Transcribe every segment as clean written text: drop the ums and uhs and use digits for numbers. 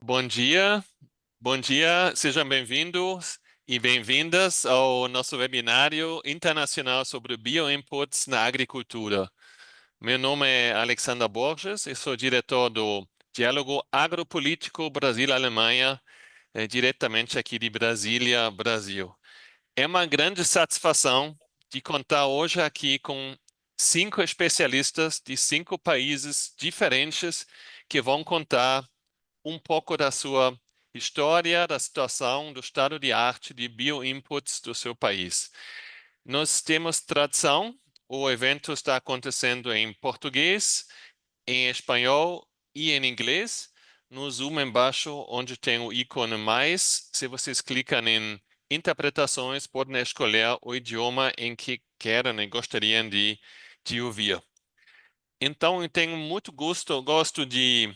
Bom dia, sejam bem-vindos e bem-vindas ao nosso webinário internacional sobre bioinputs na agricultura. Meu nome é Alexander Borges, eu sou diretor do Diálogo Agropolítico Brasil-Alemanha, diretamente aqui de Brasília, Brasil. É uma grande satisfação de contar hoje aqui com 5 especialistas de 5 países diferentes que vão contar um pouco da sua história, da situação, do estado de arte de bioinputs do seu país. Nós temos tradução, o evento está acontecendo em português, em espanhol e em inglês. No Zoom embaixo, onde tem o ícone mais, se vocês clicam em interpretações, podem escolher o idioma em que querem e gostariam de ouvir. Então, eu tenho muito gosto de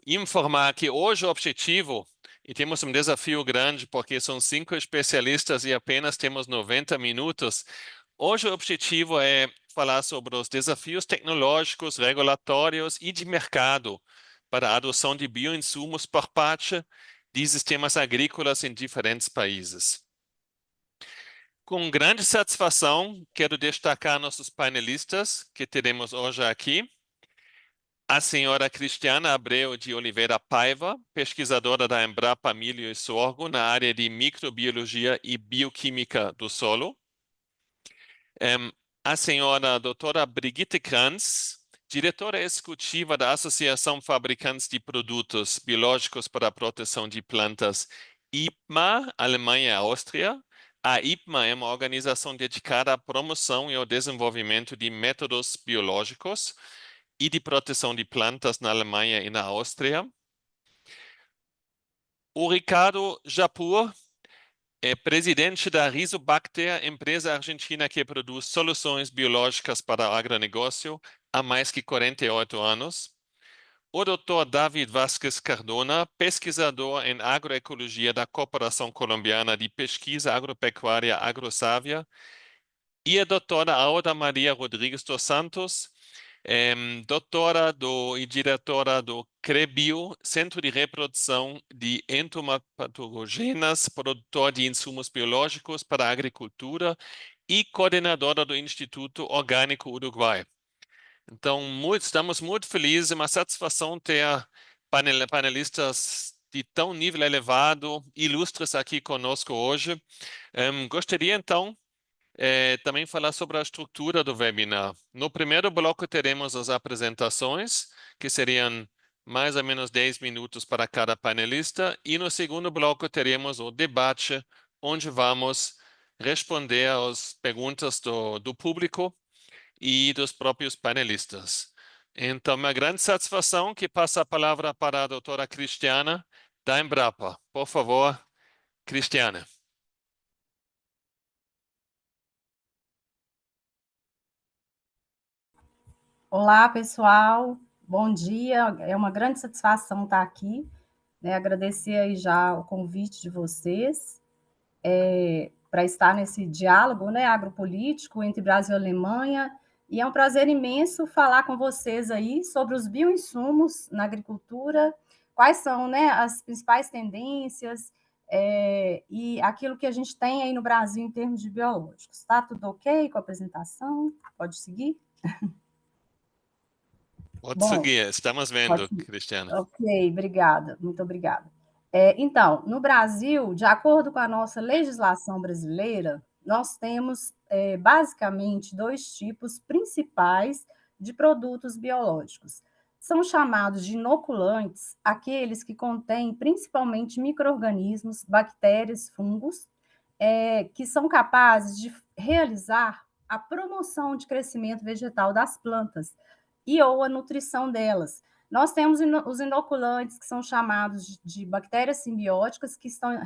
informar que hoje o objetivo, e temos um desafio grande, porque são 5 especialistas e apenas temos 90 minutos. Hoje o objetivo é falar sobre os desafios tecnológicos, regulatórios e de mercado para a adoção de bioinsumos por parte de sistemas agrícolas em diferentes países. Com grande satisfação, quero destacar nossos panelistas que teremos hoje aqui. A senhora Cristiana Abreu de Oliveira Paiva, pesquisadora da Embrapa Milho e Sorgo na área de microbiologia e bioquímica do solo. A senhora doutora Brigitte Kranz, diretora executiva da Associação Fabricantes de Produtos Biológicos para a Proteção de Plantas, IPMA, Alemanha e Áustria. A IPMA é uma organização dedicada à promoção e ao desenvolvimento de métodos biológicos e de proteção de plantas na Alemanha e na Áustria. O Ricardo Japur é presidente da Rizobacter, empresa argentina que produz soluções biológicas para o agronegócio há mais de 48 anos. O Dr. David Vázquez Cardona, pesquisador em agroecologia da Cooperação Colombiana de Pesquisa Agropecuária AgroSavia. E a doutora Auda Maria Rodrigues dos Santos, doutora e diretora do CREBio, Centro de Reprodução de Entomopatogenas, produtor de insumos biológicos para a agricultura e coordenadora do Instituto Orgânico Uruguai. Então, estamos muito felizes, é uma satisfação ter panelistas de tão nível elevado, ilustres aqui conosco hoje. Gostaria, então, também falar sobre a estrutura do webinar. No primeiro bloco teremos as apresentações, que seriam mais ou menos 10 minutos para cada panelista, e no segundo bloco teremos o debate, onde vamos responder às perguntas do público e dos próprios panelistas. Então, uma grande satisfação que passa a palavra para a doutora Cristiana da Embrapa. Por favor, Cristiana. Olá, pessoal. Bom dia. É uma grande satisfação estar aqui, né? Agradecer aí já o convite de vocês para estar nesse diálogo, né, agropolítico entre Brasil e Alemanha. E é um prazer imenso falar com vocês aí sobre os bioinsumos na agricultura, quais são, né, as principais tendências e aquilo que a gente tem aí no Brasil em termos de biológicos. Está tudo ok com a apresentação? Pode seguir? Pode Bom, seguir, estamos vendo, Cristiana. ok, obrigada, muito obrigada. Então, no Brasil, de acordo com a nossa legislação brasileira, nós temos basicamente 2 tipos principais de produtos biológicos. São chamados de inoculantes aqueles que contêm principalmente micro-organismos, bactérias, fungos, que são capazes de realizar a promoção de crescimento vegetal das plantas e ou a nutrição delas. Nós temos os inoculantes, que são chamados de bactérias simbióticas, que estão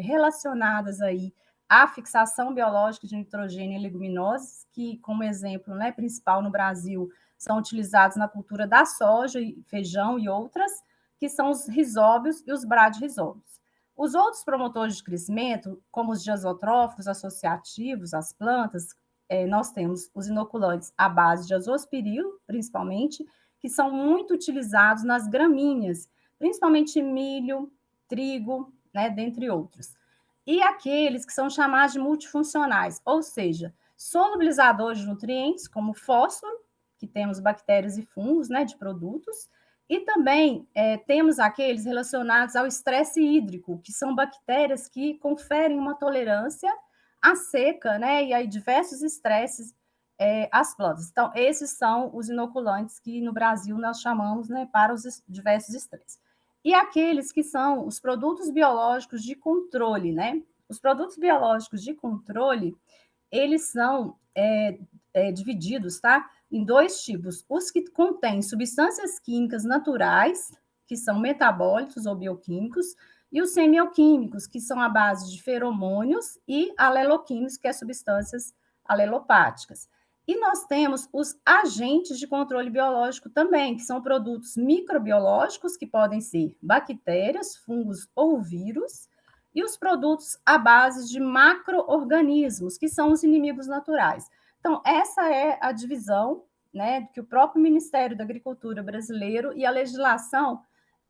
relacionadas aí à fixação biológica de nitrogênio em leguminosas, que, como exemplo, né, principal no Brasil, são utilizados na cultura da soja, feijão e outras, que são os rizóbios e os bradyrrizóbios. Os outros promotores de crescimento, como os diazotróficos associativos às plantas, nós temos os inoculantes à base de azospirilo, principalmente, que são muito utilizados nas gramíneas, principalmente milho, trigo, né, dentre outros. E aqueles que são chamados de multifuncionais, ou seja, solubilizadores de nutrientes, como fósforo, que temos bactérias e fungos, né, de produtos, e também temos aqueles relacionados ao estresse hídrico, que são bactérias que conferem uma tolerância à seca, né, e a diversos estresses às plantas. Então, esses são os inoculantes que no Brasil nós chamamos, né, para os diversos estresses. E aqueles que são os produtos biológicos de controle, né? Os produtos biológicos de controle, eles são divididos, tá? Em dois tipos: os que contêm substâncias químicas naturais, que são metabólitos ou bioquímicos, e os semioquímicos, que são a base de feromônios, e aleloquímicos, que é substâncias alelopáticas. E nós temos os agentes de controle biológico também, que são produtos microbiológicos, que podem ser bactérias, fungos ou vírus, e os produtos à base de macro-organismos, que são os inimigos naturais. Então, essa é a divisão, né, que o próprio Ministério da Agricultura brasileiro e a legislação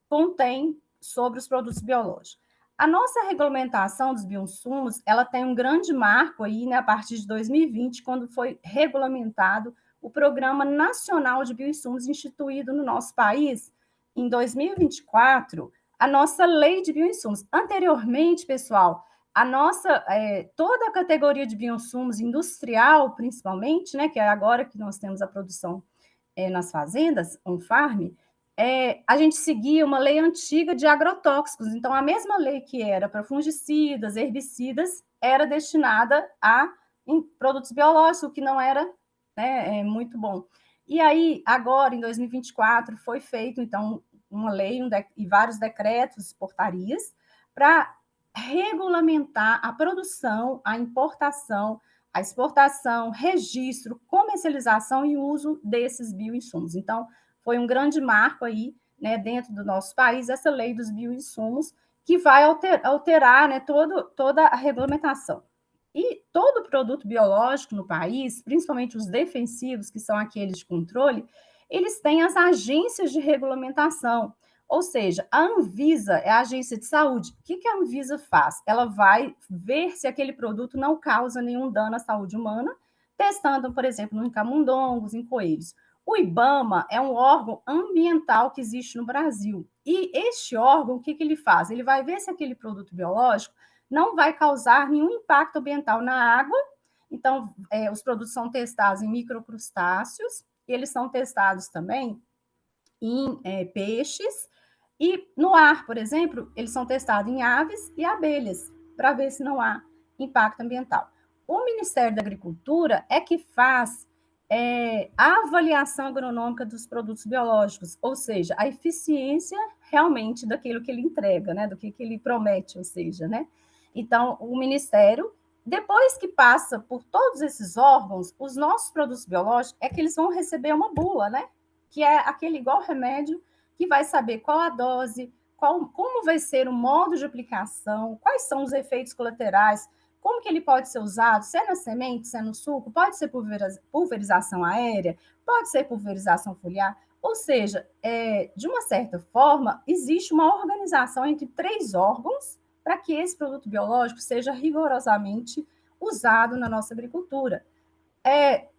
contém sobre os produtos biológicos. A nossa regulamentação dos bioinsumos, ela tem um grande marco aí, né, a partir de 2020, quando foi regulamentado o Programa Nacional de Bioinsumos instituído no nosso país. Em 2024, a nossa lei de bioinsumos. Anteriormente, pessoal, a nossa toda a categoria de bioinsumos industrial, principalmente, né, que é agora que nós temos a produção nas fazendas, on-farm, a gente seguia uma lei antiga de agrotóxicos. Então, a mesma lei que era para fungicidas, herbicidas, era destinada a produtos biológicos, o que não era, né, muito bom. E aí, agora, em 2024, foi feito, então, uma lei e vários decretos, portarias, para regulamentar a produção, a importação, a exportação, registro, comercialização e uso desses bioinsumos. Então, foi um grande marco aí, né, dentro do nosso país, essa lei dos bioinsumos, que vai alterar, né, toda a regulamentação. E todo produto biológico no país, principalmente os defensivos, que são aqueles de controle, eles têm as agências de regulamentação. Ou seja, a Anvisa é a agência de saúde. O que a Anvisa faz? Ela vai ver se aquele produto não causa nenhum dano à saúde humana, testando, por exemplo, em camundongos, em coelhos. O IBAMA é um órgão ambiental que existe no Brasil. E este órgão, o que ele faz? Ele vai ver se aquele produto biológico não vai causar nenhum impacto ambiental na água. Então, os produtos são testados em microcrustáceos, e eles são testados também em peixes, e no ar, por exemplo, eles são testados em aves e abelhas, para ver se não há impacto ambiental. O Ministério da Agricultura é que faz a avaliação agronômica dos produtos biológicos, ou seja, a eficiência realmente daquilo que ele entrega, né, do que ele promete, ou seja, né? Então, o Ministério, depois que passa por todos esses órgãos, os nossos produtos biológicos é que eles vão receber uma bula, né? Que é aquele igual remédio que vai saber qual a dose, como vai ser o modo de aplicação, quais são os efeitos colaterais, como que ele pode ser usado, se é na semente, se é no suco, pode ser pulverização aérea, pode ser pulverização foliar, ou seja, de uma certa forma, existe uma organização entre três órgãos para que esse produto biológico seja rigorosamente usado na nossa agricultura.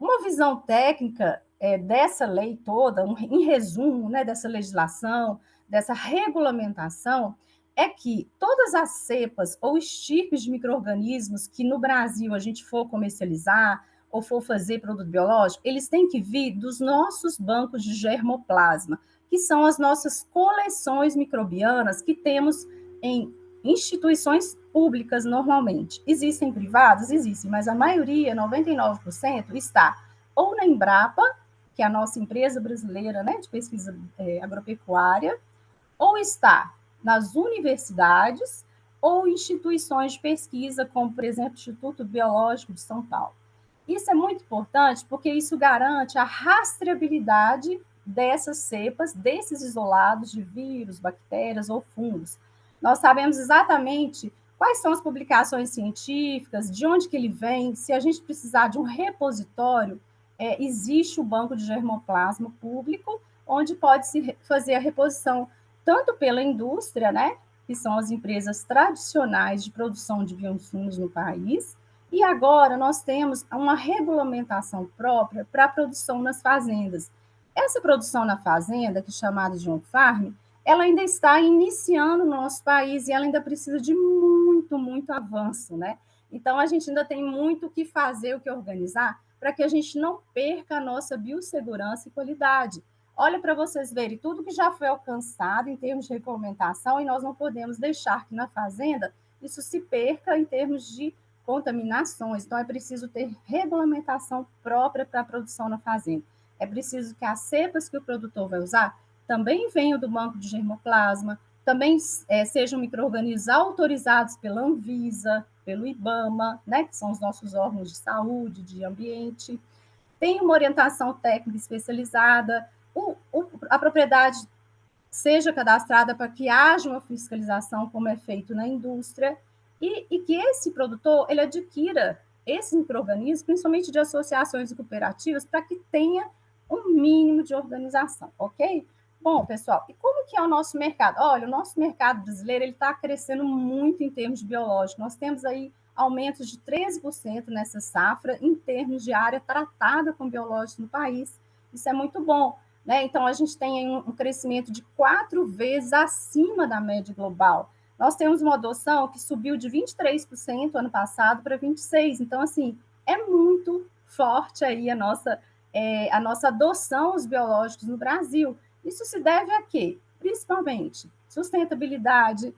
Uma visão técnica dessa lei toda, em resumo, né, dessa legislação, dessa regulamentação, é que todas as cepas ou estirpes de micro-organismos que no Brasil a gente for comercializar ou for fazer produto biológico, eles têm que vir dos nossos bancos de germoplasma, que são as nossas coleções microbianas que temos em instituições públicas normalmente. Existem privadas? Existem, mas a maioria, 99%, está ou na Embrapa, que é a nossa empresa brasileira, né, de pesquisa agropecuária, ou está nas universidades ou instituições de pesquisa, como, por exemplo, o Instituto Biológico de São Paulo. Isso é muito importante porque isso garante a rastreabilidade dessas cepas, desses isolados de vírus, bactérias ou fungos. Nós sabemos exatamente quais são as publicações científicas, de onde que ele vem, se a gente precisar de um repositório, existe o banco de germoplasma público, onde pode-se fazer a reposição tanto pela indústria, né, que são as empresas tradicionais de produção de bioinsumos no país, e agora nós temos uma regulamentação própria para a produção nas fazendas. Essa produção na fazenda, que é chamada de on-farm, ela ainda está iniciando no nosso país e ela ainda precisa de muito, muito avanço, né? Então, a gente ainda tem muito o que fazer, o que organizar, para que a gente não perca a nossa biossegurança e qualidade. Olha para vocês verem tudo que já foi alcançado em termos de regulamentação e nós não podemos deixar que na fazenda isso se perca em termos de contaminações. Então, é preciso ter regulamentação própria para a produção na fazenda. É preciso que as cepas que o produtor vai usar também venham do banco de germoplasma, também sejam micro-organismos autorizados pela Anvisa, pelo IBAMA, né, que são os nossos órgãos de saúde, de ambiente. Tem uma orientação técnica especializada, a propriedade seja cadastrada para que haja uma fiscalização, como é feito na indústria, e que esse produtor ele adquira esses micro-organismos, principalmente de associações e cooperativas, para que tenha um mínimo de organização, ok? Bom, pessoal, e como que é o nosso mercado? Olha, o nosso mercado brasileiro está crescendo muito em termos de biológico. Nós temos aí aumentos de 13% nessa safra em termos de área tratada com biológicos no país. Isso é muito bom. Né? Então, a gente tem um crescimento de 4 vezes acima da média global. Nós temos uma adoção que subiu de 23% ano passado para 26%. Então, assim, é muito forte aí a nossa adoção aos biológicos no Brasil. Isso se deve a quê? Principalmente sustentabilidade,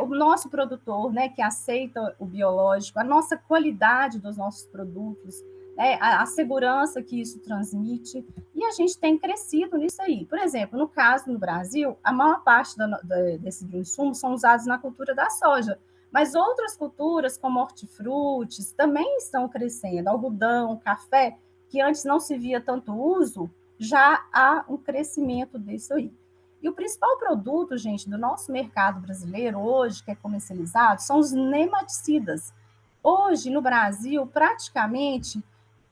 o nosso produtor, né, que aceita o biológico, a nossa qualidade dos nossos produtos, né, a segurança que isso transmite, e a gente tem crescido nisso aí. Por exemplo, no caso no Brasil, a maior parte desses insumos são usados na cultura da soja, mas outras culturas, como hortifrutis, também estão crescendo. Algodão, café, que antes não se via tanto uso, já há um crescimento disso aí. E o principal produto, gente, do nosso mercado brasileiro hoje, que é comercializado, são os nematicidas. Hoje, no Brasil, praticamente,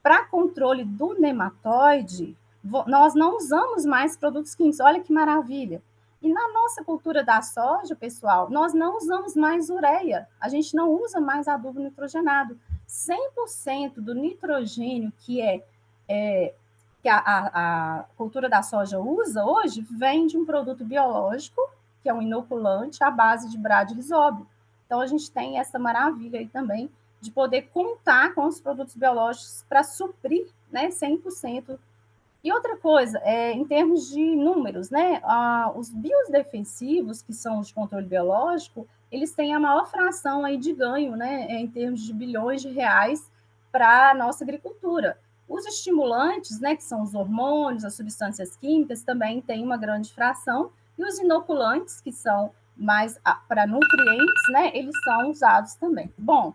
para controle do nematóide, nós não usamos mais produtos químicos. Olha que maravilha. E na nossa cultura da soja, pessoal, nós não usamos mais ureia. A gente não usa mais adubo nitrogenado. 100% do nitrogênio que a cultura da soja usa hoje vem de um produto biológico, que é um inoculante à base de bradyrhizóbio. Então, a gente tem essa maravilha aí também de poder contar com os produtos biológicos para suprir, né, 100%. E outra coisa, em termos de números, né, os biodefensivos, que são os de controle biológico, eles têm a maior fração aí de ganho, né, em termos de bilhões de reais para a nossa agricultura. Os estimulantes, né, que são os hormônios, as substâncias químicas, também têm uma grande fração, e os inoculantes, que são mais para nutrientes, né, eles são usados também. Bom,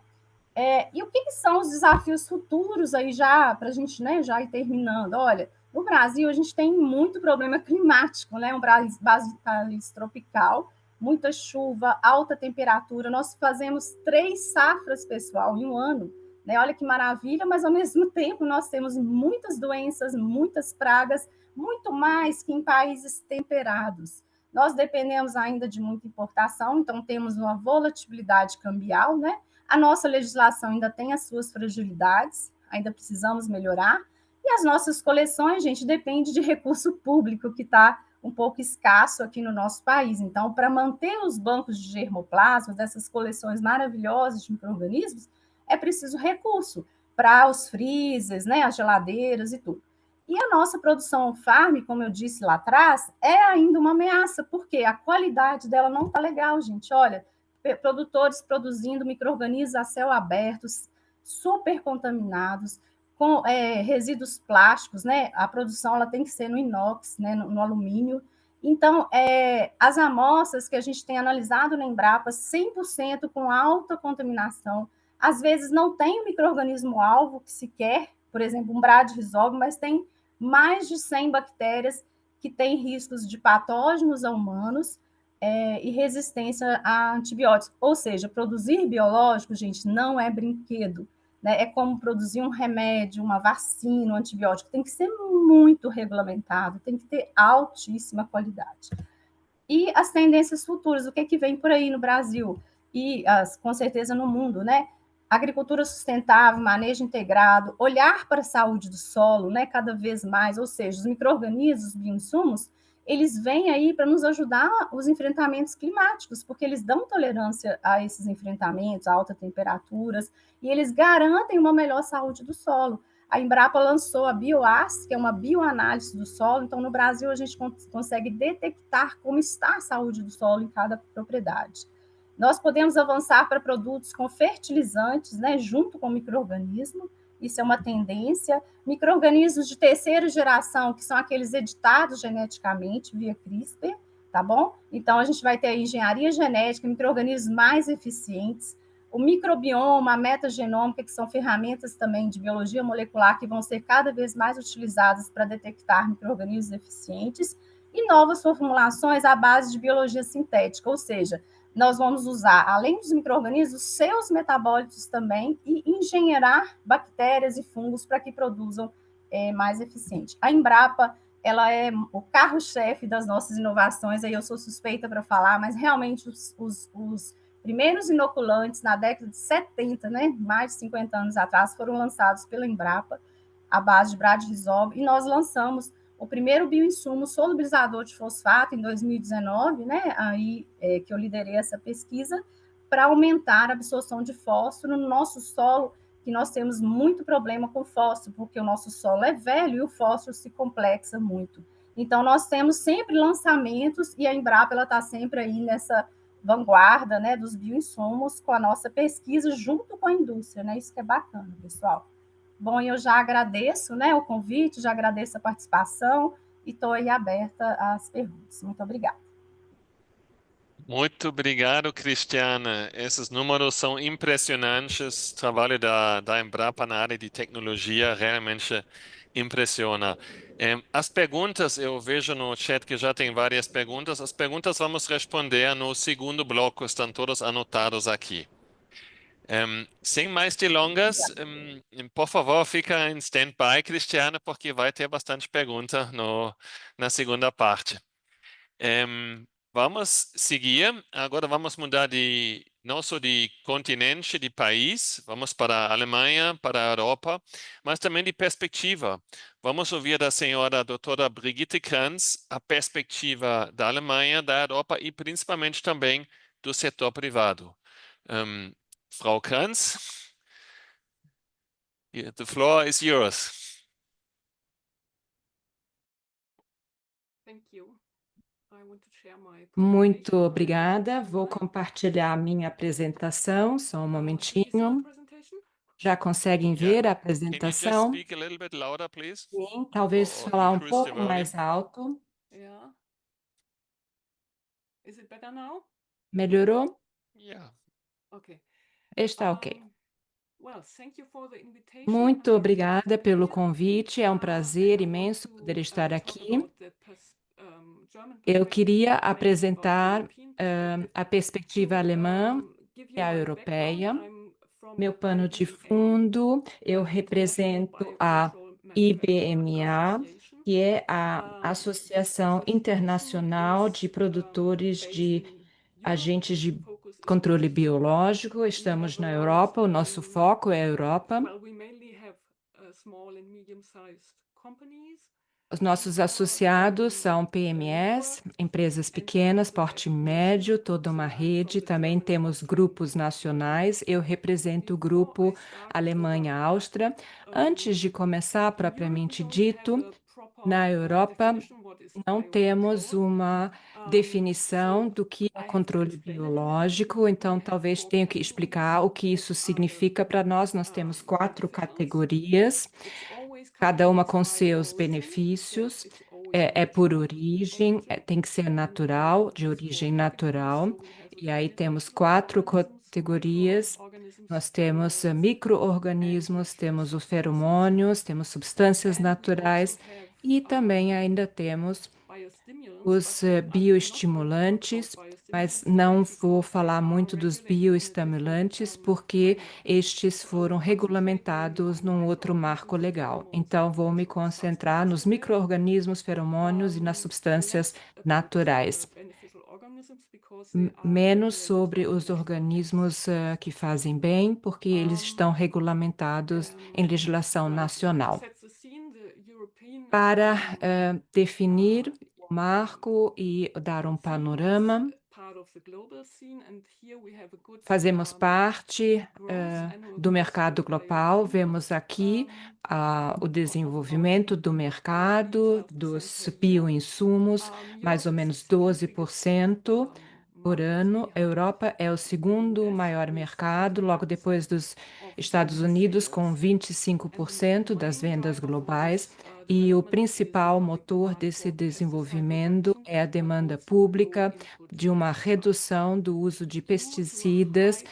e o que são os desafios futuros aí já, para a gente, né, já ir terminando? Olha, no Brasil a gente tem muito problema climático, né, um país tropical, muita chuva, alta temperatura, nós fazemos 3 safras, pessoal, em um ano, né? Olha que maravilha, mas ao mesmo tempo nós temos muitas doenças, muitas pragas, muito mais que em países temperados. Nós dependemos ainda de muita importação, então temos uma volatilidade cambial, né? A nossa legislação ainda tem as suas fragilidades, ainda precisamos melhorar. E as nossas coleções, gente, depende de recurso público que está um pouco escasso aqui no nosso país. Então, para manter os bancos de germoplasmas, dessas coleções maravilhosas de micro-organismos, é preciso recurso para os freezers, né, as geladeiras e tudo. E a nossa produção farm, como eu disse lá atrás, é ainda uma ameaça, porque a qualidade dela não está legal, gente. Olha, produtores produzindo micro-organismos a céu aberto, super contaminados, com resíduos plásticos, né? A produção ela tem que ser no inox, né? No alumínio. Então, as amostras que a gente tem analisado na Embrapa, 100% com alta contaminação, às vezes não tem o micro-organismo-alvo que se quer, por exemplo, um bradyrhizóbio, mas tem mais de 100 bactérias que têm riscos de patógenos a humanos, e resistência a antibióticos. Ou seja, produzir biológico, gente, não é brinquedo. Né? É como produzir um remédio, uma vacina, um antibiótico. Tem que ser muito regulamentado, tem que ter altíssima qualidade. e as tendências futuras, o que, que vem por aí no Brasil e com certeza no mundo, né? Agricultura sustentável, manejo integrado, olhar para a saúde do solo, né, cada vez mais, ou seja, os micro-organismos, os bioinsumos, eles vêm aí para nos ajudar os enfrentamentos climáticos, porque eles dão tolerância a esses enfrentamentos, a altas temperaturas, e eles garantem uma melhor saúde do solo. A Embrapa lançou a BioAS, que é uma bioanálise do solo, então no Brasil a gente consegue detectar como está a saúde do solo em cada propriedade. Nós podemos avançar para produtos com fertilizantes, né, junto com o micro-organismo, isso é uma tendência. Micro-organismos de terceira geração, que são aqueles editados geneticamente via CRISPR, tá bom? Então, a gente vai ter a engenharia genética, micro-organismos mais eficientes, o microbioma, a metagenômica, que são ferramentas também de biologia molecular que vão ser cada vez mais utilizadas para detectar micro-organismos eficientes, e novas formulações à base de biologia sintética, ou seja, nós vamos usar, além dos micro-organismos, seus metabólitos também e engenheirar bactérias e fungos para que produzam mais eficiente. A Embrapa, ela é o carro-chefe das nossas inovações, aí eu sou suspeita para falar, mas realmente os primeiros inoculantes na década de 70, né, mais de 50 anos atrás, foram lançados pela Embrapa, à base de Bradyrhizobio, e nós lançamos o primeiro bioinsumo solubilizador de fosfato em 2019, né, aí que eu liderei essa pesquisa, para aumentar a absorção de fósforo no nosso solo, que nós temos muito problema com fósforo, porque o nosso solo é velho e o fósforo se complexa muito. Então, nós temos sempre lançamentos e a Embrapa está sempre aí nessa vanguarda, né, dos bioinsumos com a nossa pesquisa junto com a indústria, né? Isso que é bacana, pessoal. Bom, eu já agradeço, né, o convite, já agradeço a participação e estou aí aberta às perguntas. Muito obrigada. Muito obrigado, Cristiana. Esses números são impressionantes. O trabalho da Embrapa na área de tecnologia realmente impressiona. As perguntas, eu vejo no chat que já tem várias perguntas. As perguntas vamos responder no segundo bloco, estão todas anotadas aqui. Sem mais delongas, por favor, fica em stand-by, Cristiana, porque vai ter bastante pergunta na segunda parte. Vamos seguir. Agora vamos mudar de não só de continente, de país, vamos para a Alemanha, para a Europa, mas também de perspectiva. Vamos ouvir da senhora doutora Brigitte Kranz a perspectiva da Alemanha, da Europa e principalmente também do setor privado. Frau Kranz, the floor is yours. Muito obrigada. Vou compartilhar minha apresentação, só um momentinho. Já conseguem ver a Can you just apresentação? speak a little bit louder, please? Sim, talvez Or falar um increase the pouco volume? mais alto. Yeah. Is it better now? Melhorou? Yeah. Okay. Está ok. Well, thank you for the invitation. Muito obrigada pelo convite. É um prazer imenso poder estar aqui. Eu queria apresentar a perspectiva alemã e a europeia. Meu pano de fundo, eu represento a IBMA, que é a Associação Internacional de Produtores de Agentes de Controle Biológico. Estamos na Europa, o nosso foco é a Europa. Os nossos associados são PMEs, empresas pequenas, porte médio, toda uma rede. Também temos grupos nacionais. Eu represento o grupo Alemanha-Áustria. Antes de começar, propriamente dito, na Europa não temos uma definição do que é controle biológico, então talvez tenha que explicar o que isso significa para nós. Nós temos 4 categorias, cada uma com seus benefícios. É por origem, tem que ser natural, de origem natural. E aí temos 4 categorias. Nós temos micro-organismos, temos os feromônios, temos substâncias naturais e também ainda temos os bioestimulantes, mas não vou falar muito dos bioestimulantes porque estes foram regulamentados num outro marco legal. Então, vou me concentrar nos micro-organismos, feromônios e nas substâncias naturais. menos sobre os organismos que fazem bem, porque eles estão regulamentados em legislação nacional. Para definir o marco e dar um panorama, fazemos parte do mercado global. Vemos aqui o desenvolvimento do mercado dos bioinsumos, mais ou menos 12% por ano. A Europa é o segundo maior mercado, logo depois dos Estados Unidos, com 25% das vendas globais. E o principal motor desse desenvolvimento é a demanda pública de uma redução do uso de pesticidas,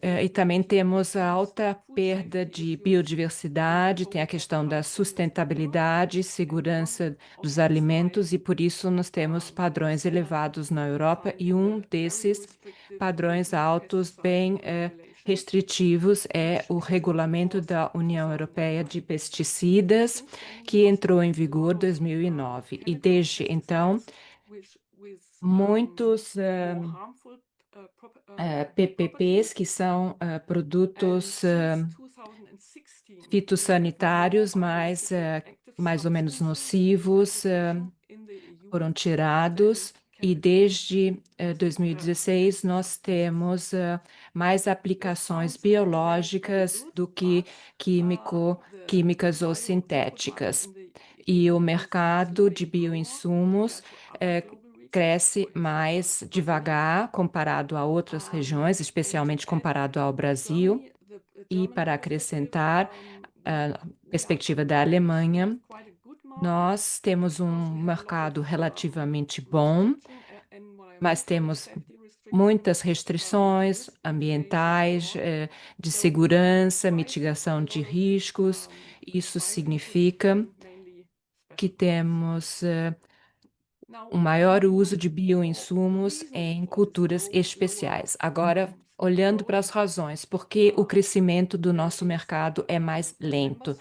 e também temos a alta perda de biodiversidade, tem a questão da sustentabilidade, segurança dos alimentos, e por isso nós temos padrões elevados na Europa, e um desses padrões altos, bem restritivos, é o regulamento da União Europeia de Pesticidas, que entrou em vigor em 2009. E desde então, muitos PPPs, que são produtos fitossanitários mais ou menos nocivos, foram tirados. E desde 2016 nós temos mais aplicações biológicas do que químicas ou sintéticas. E o mercado de bioinsumos cresce mais devagar comparado a outras regiões, especialmente comparado ao Brasil. E para acrescentar a perspectiva da Alemanha, nós temos um mercado relativamente bom, mas temos muitas restrições ambientais, de segurança, mitigação de riscos. Isso significa que temos um maior uso de bioinsumos em culturas especiais. Agora, olhando para as razões, por que o crescimento do nosso mercado é mais lento?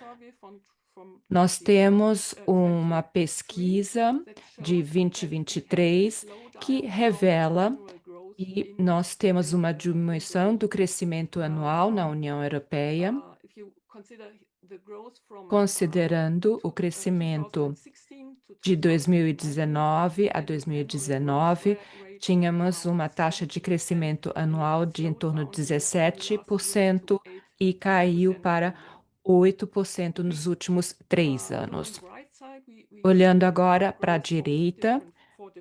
Nós temos uma pesquisa de 2023 que revela que nós temos uma diminuição do crescimento anual na União Europeia, considerando o crescimento de 2019 a 2019, tínhamos uma taxa de crescimento anual de em torno de 17% e caiu para 8% nos últimos 3 anos. Olhando agora para a direita,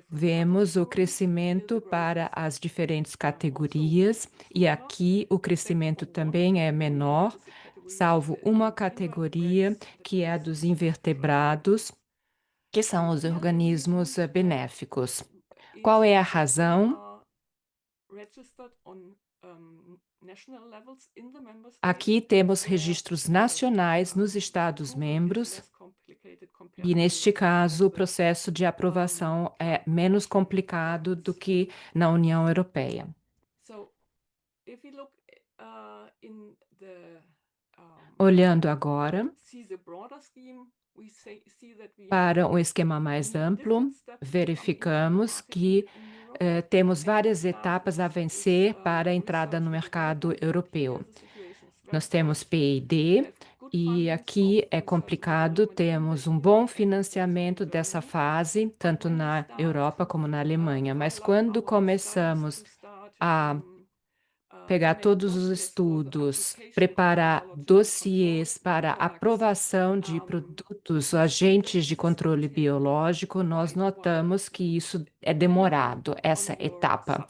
vemos o crescimento para as diferentes categorias, e aqui o crescimento também é menor, salvo uma categoria, que é a dos invertebrados, que são os organismos benéficos. Qual é a razão? Aqui temos registros nacionais nos Estados-membros, e neste caso o processo de aprovação é menos complicado do que na União Europeia. Olhando agora para um esquema mais amplo, verificamos que temos várias etapas a vencer para a entrada no mercado europeu. Nós temos PID, e aqui é complicado, temos um bom financiamento dessa fase, tanto na Europa como na Alemanha, mas quando começamos a pegar todos os estudos, preparar dossiês para aprovação de produtos, agentes de controle biológico, nós notamos que isso é demorado, essa etapa.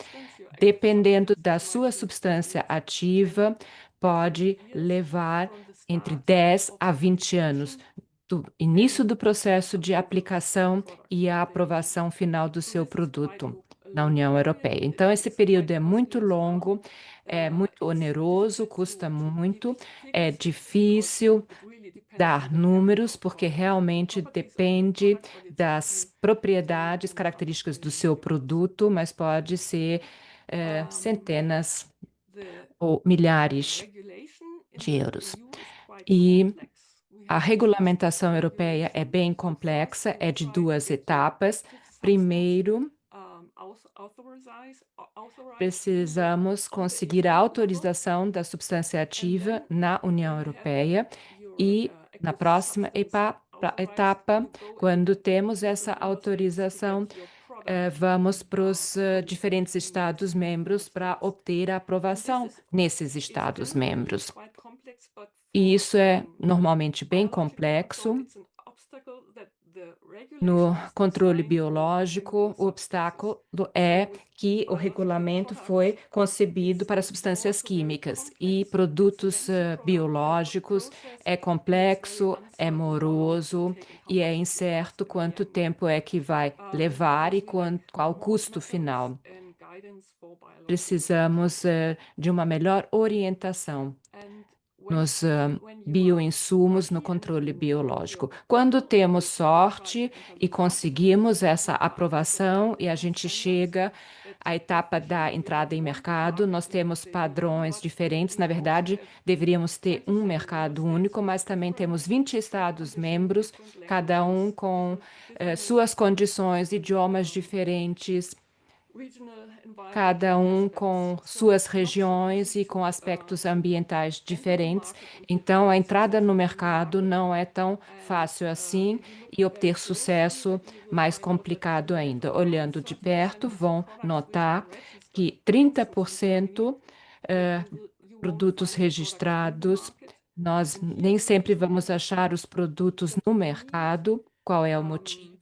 Dependendo da sua substância ativa, pode levar entre 10 a 20 anos do início do processo de aplicação e a aprovação final do seu produto na União Europeia. Então, esse período é muito longo, é muito oneroso, custa muito, é difícil dar números, porque realmente depende das propriedades, características do seu produto, mas pode ser centenas ou milhares de euros. E a regulamentação europeia é bem complexa, é de 2 etapas. Primeiro, precisamos conseguir a autorização da substância ativa na União Europeia e na próxima etapa, quando temos essa autorização, vamos para os diferentes Estados-membros para obter a aprovação nesses Estados-membros. E isso é normalmente bem complexo. No controle biológico, o obstáculo é que o regulamento foi concebido para substâncias químicas e produtos biológicos. É complexo, é moroso e é incerto quanto tempo é que vai levar e qual o custo final. Precisamos de uma melhor orientação nos bioinsumos no controle biológico. Quando temos sorte e conseguimos essa aprovação e a gente chega à etapa da entrada em mercado, nós temos padrões diferentes. Na verdade, deveríamos ter um mercado único, mas também temos 20 Estados-membros, cada um com suas condições, idiomas diferentes, cada um com suas regiões e com aspectos ambientais diferentes. Então, a entrada no mercado não é tão fácil assim e obter sucesso mais complicado ainda. Olhando de perto, vão notar que 30% produtos registrados, nós nem sempre vamos achar os produtos no mercado. Qual é o motivo?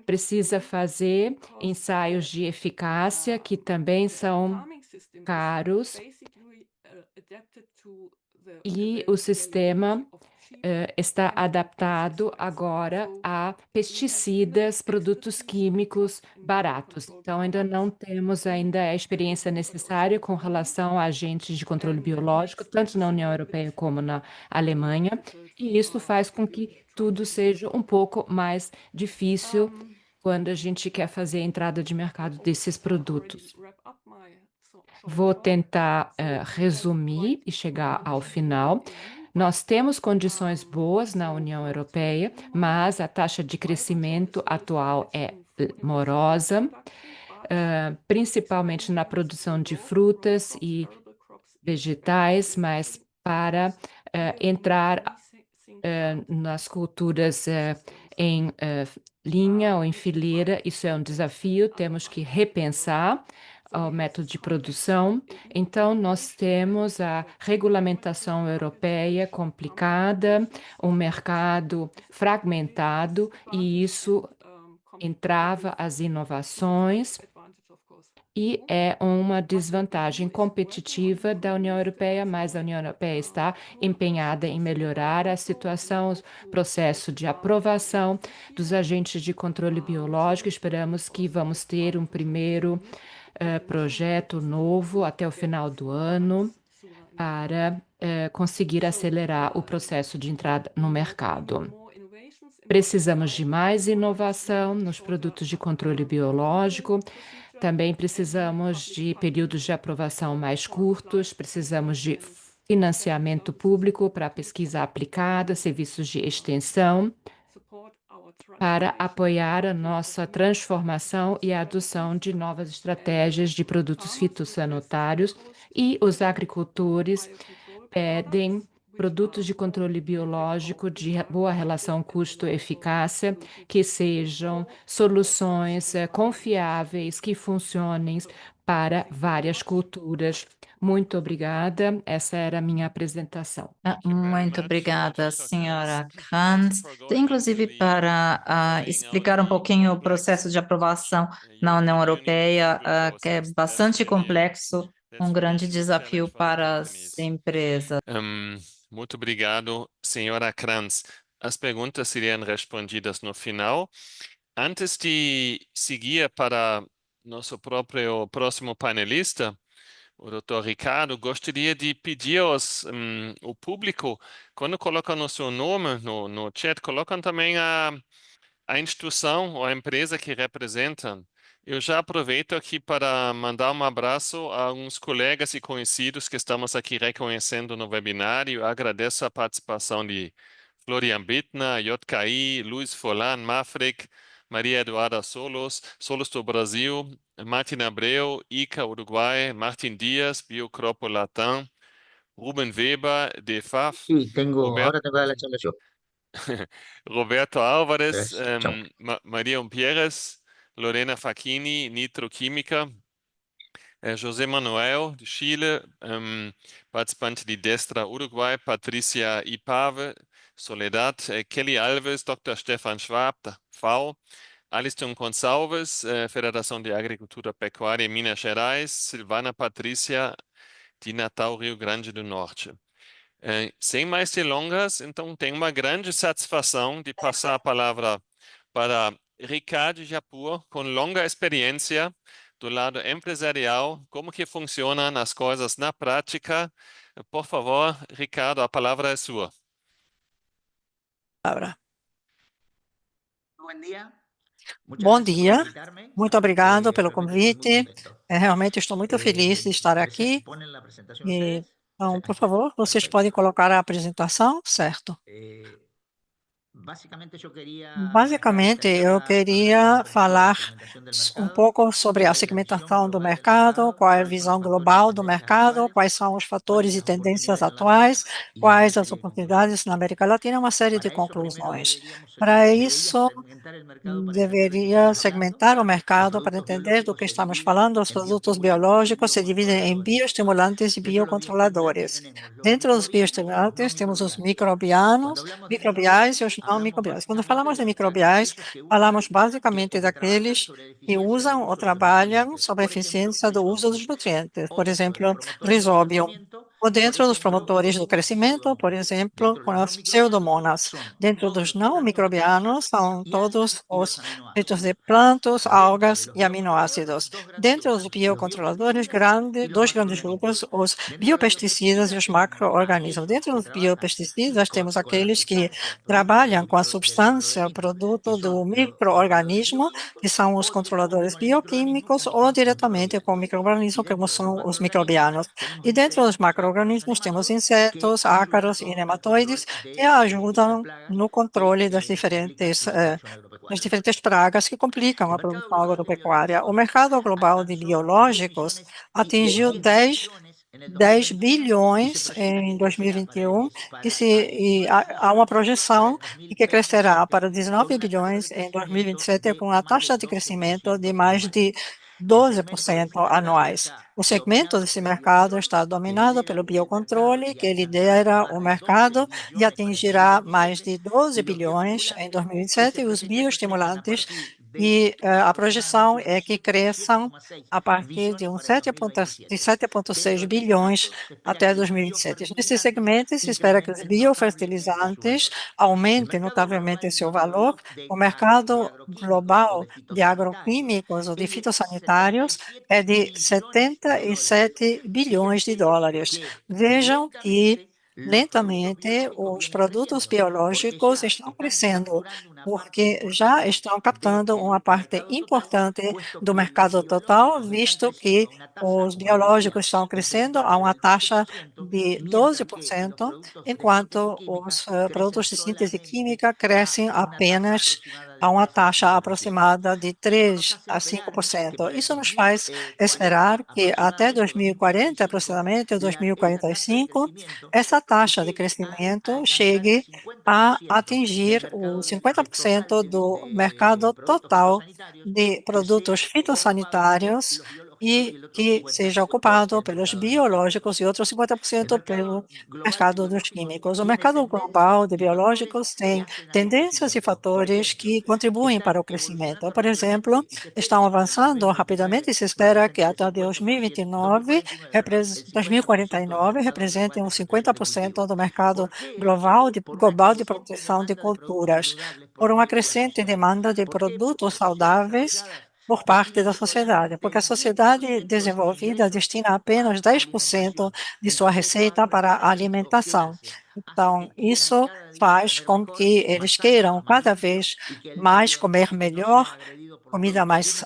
Precisa fazer ensaios de eficácia, que também são caros, e o sistema está adaptado agora a pesticidas, produtos químicos baratos. Então, ainda não temos ainda a experiência necessária com relação a agentes de controle biológico, tanto na União Europeia como na Alemanha, e isso faz com que tudo seja um pouco mais difícil quando a gente quer fazer a entrada de mercado desses produtos. Vou tentar resumir e chegar ao final. Nós temos condições boas na União Europeia, mas a taxa de crescimento atual é morosa, principalmente na produção de frutas e vegetais, mas para entrar nas culturas em linha ou em fileira, isso é um desafio, temos que repensar o método de produção. Então, nós temos a regulamentação europeia complicada, um mercado fragmentado, e isso entrava as inovações e é uma desvantagem competitiva da União Europeia, mas a União Europeia está empenhada em melhorar a situação, o processo de aprovação dos agentes de controle biológico. Esperamos que vamos ter um primeiro projeto novo até o final do ano para conseguir acelerar o processo de entrada no mercado. Precisamos de mais inovação nos produtos de controle biológico. Também precisamos de períodos de aprovação mais curtos, precisamos de financiamento público para pesquisa aplicada, serviços de extensão, para apoiar a nossa transformação e a adoção de novas estratégias de produtos fitossanitários, e os agricultores pedem produtos de controle biológico de boa relação custo-eficácia, que sejam soluções confiáveis, que funcionem para várias culturas. Muito obrigada. Essa era a minha apresentação. Muito obrigada, senhora Krantz. Inclusive, para explicar um pouquinho o processo de aprovação na União Europeia, que é bastante complexo, um grande desafio para as empresas. Muito obrigado, senhora Krantz. As perguntas seriam respondidas no final. Antes de seguir para nosso próximo panelista, o Dr. Ricardo, gostaria de pedir ao público, quando colocam o seu nome no chat, colocam também a instituição ou a empresa que representam. Eu já aproveito aqui para mandar um abraço a alguns colegas e conhecidos que estamos aqui reconhecendo no webinário. Agradeço a participação de Florian Bittner, JKI, Luiz Folan, Mafreg, Maria Eduarda Solos, Solos do Brasil, Martin Abreu, ICA Uruguay, Martin Dias, Biocropo Latam, Ruben Weber, DEFAF, Sí, ahora tengo la charla yo. Roberto Álvares, Gracias. Chao. Maria Pérez, Lorena Facchini, Nitroquímica, José Manuel, de Chile, participante de Destra, Uruguai, Patrícia Ipave, Soledad, Kelly Alves, Dr. Stefan Schwab, da FAO, Alisson Gonçalves, Federação de Agricultura Pecuária em Minas Gerais, Silvana Patrícia, de Natal, Rio Grande do Norte. Sem mais delongas, então tenho uma grande satisfação de passar a palavra para Ricardo Japur, com longa experiência do lado empresarial, como que funcionam as coisas na prática. Por favor, Ricardo, a palavra é sua. Bom dia, muito obrigado pelo convite. Realmente estou muito feliz de estar aqui. Então, por favor, vocês podem colocar a apresentação, certo? Basicamente, eu queria falar um pouco sobre a segmentação do mercado, qual é a visão global do mercado, quais são os fatores e tendências atuais, quais as oportunidades na América Latina, uma série de conclusões. Para isso, deveria segmentar o mercado para entender do que estamos falando. Os produtos biológicos se dividem em bioestimulantes e biocontroladores. Dentro dos bioestimulantes, temos os microbiais e os não microbiais. Quando falamos de microbiais, falamos basicamente daqueles que usam ou trabalham sobre a eficiência do uso dos nutrientes. Por exemplo, Rhizobium. Ou dentro dos promotores do crescimento, por exemplo, com as pseudomonas. Dentro dos não microbianos, são todos os feitos de plantas, algas e aminoácidos. Dentro dos biocontroladores, dois grandes grupos, os biopesticidas e os macro-organismos. Dentro dos biopesticidas, temos aqueles que trabalham com a substância, produto do micro-organismo, que são os controladores bioquímicos, ou diretamente com o micro-organismo, como são os microbianos. E dentro dos macro-organismos, temos insetos, ácaros e nematóides, que ajudam no controle das diferentes pragas que complicam a produção agropecuária. O mercado global de biológicos atingiu 10 bilhões em 2021 e há uma projeção de que crescerá para 19 bilhões em 2027 com a taxa de crescimento de mais de 12% anuais. O segmento desse mercado está dominado pelo biocontrole, que lidera o mercado e atingirá mais de 12 bilhões em 2027, e os bioestimulantes, e a projeção é que cresçam a partir de 7,6 bilhões até 2027. Nesse segmento, se espera que os biofertilizantes aumentem notavelmente seu valor. O mercado global de agroquímicos ou de fitossanitários é de 77 bilhões de dólares. Vejam que lentamente os produtos biológicos estão crescendo, porque já estão captando uma parte importante do mercado total, visto que os biológicos estão crescendo a uma taxa de 12%, enquanto os produtos de síntese química crescem apenas a uma taxa aproximada de 3 a 5%. Isso nos faz esperar que até 2040, aproximadamente, ou 2045, essa taxa de crescimento chegue a atingir os 50% do mercado total de produtos fitossanitários e que seja ocupado pelos biológicos e outros 50% pelo mercado dos químicos. O mercado global de biológicos tem tendências e fatores que contribuem para o crescimento. Por exemplo, estão avançando rapidamente e se espera que até 2029, 2049, representem uns 50% do mercado global de proteção de culturas, por uma crescente demanda de produtos saudáveis por parte da sociedade, porque a sociedade desenvolvida destina apenas 10% de sua receita para a alimentação. Então, isso faz com que eles queiram cada vez mais comer melhor, comida mais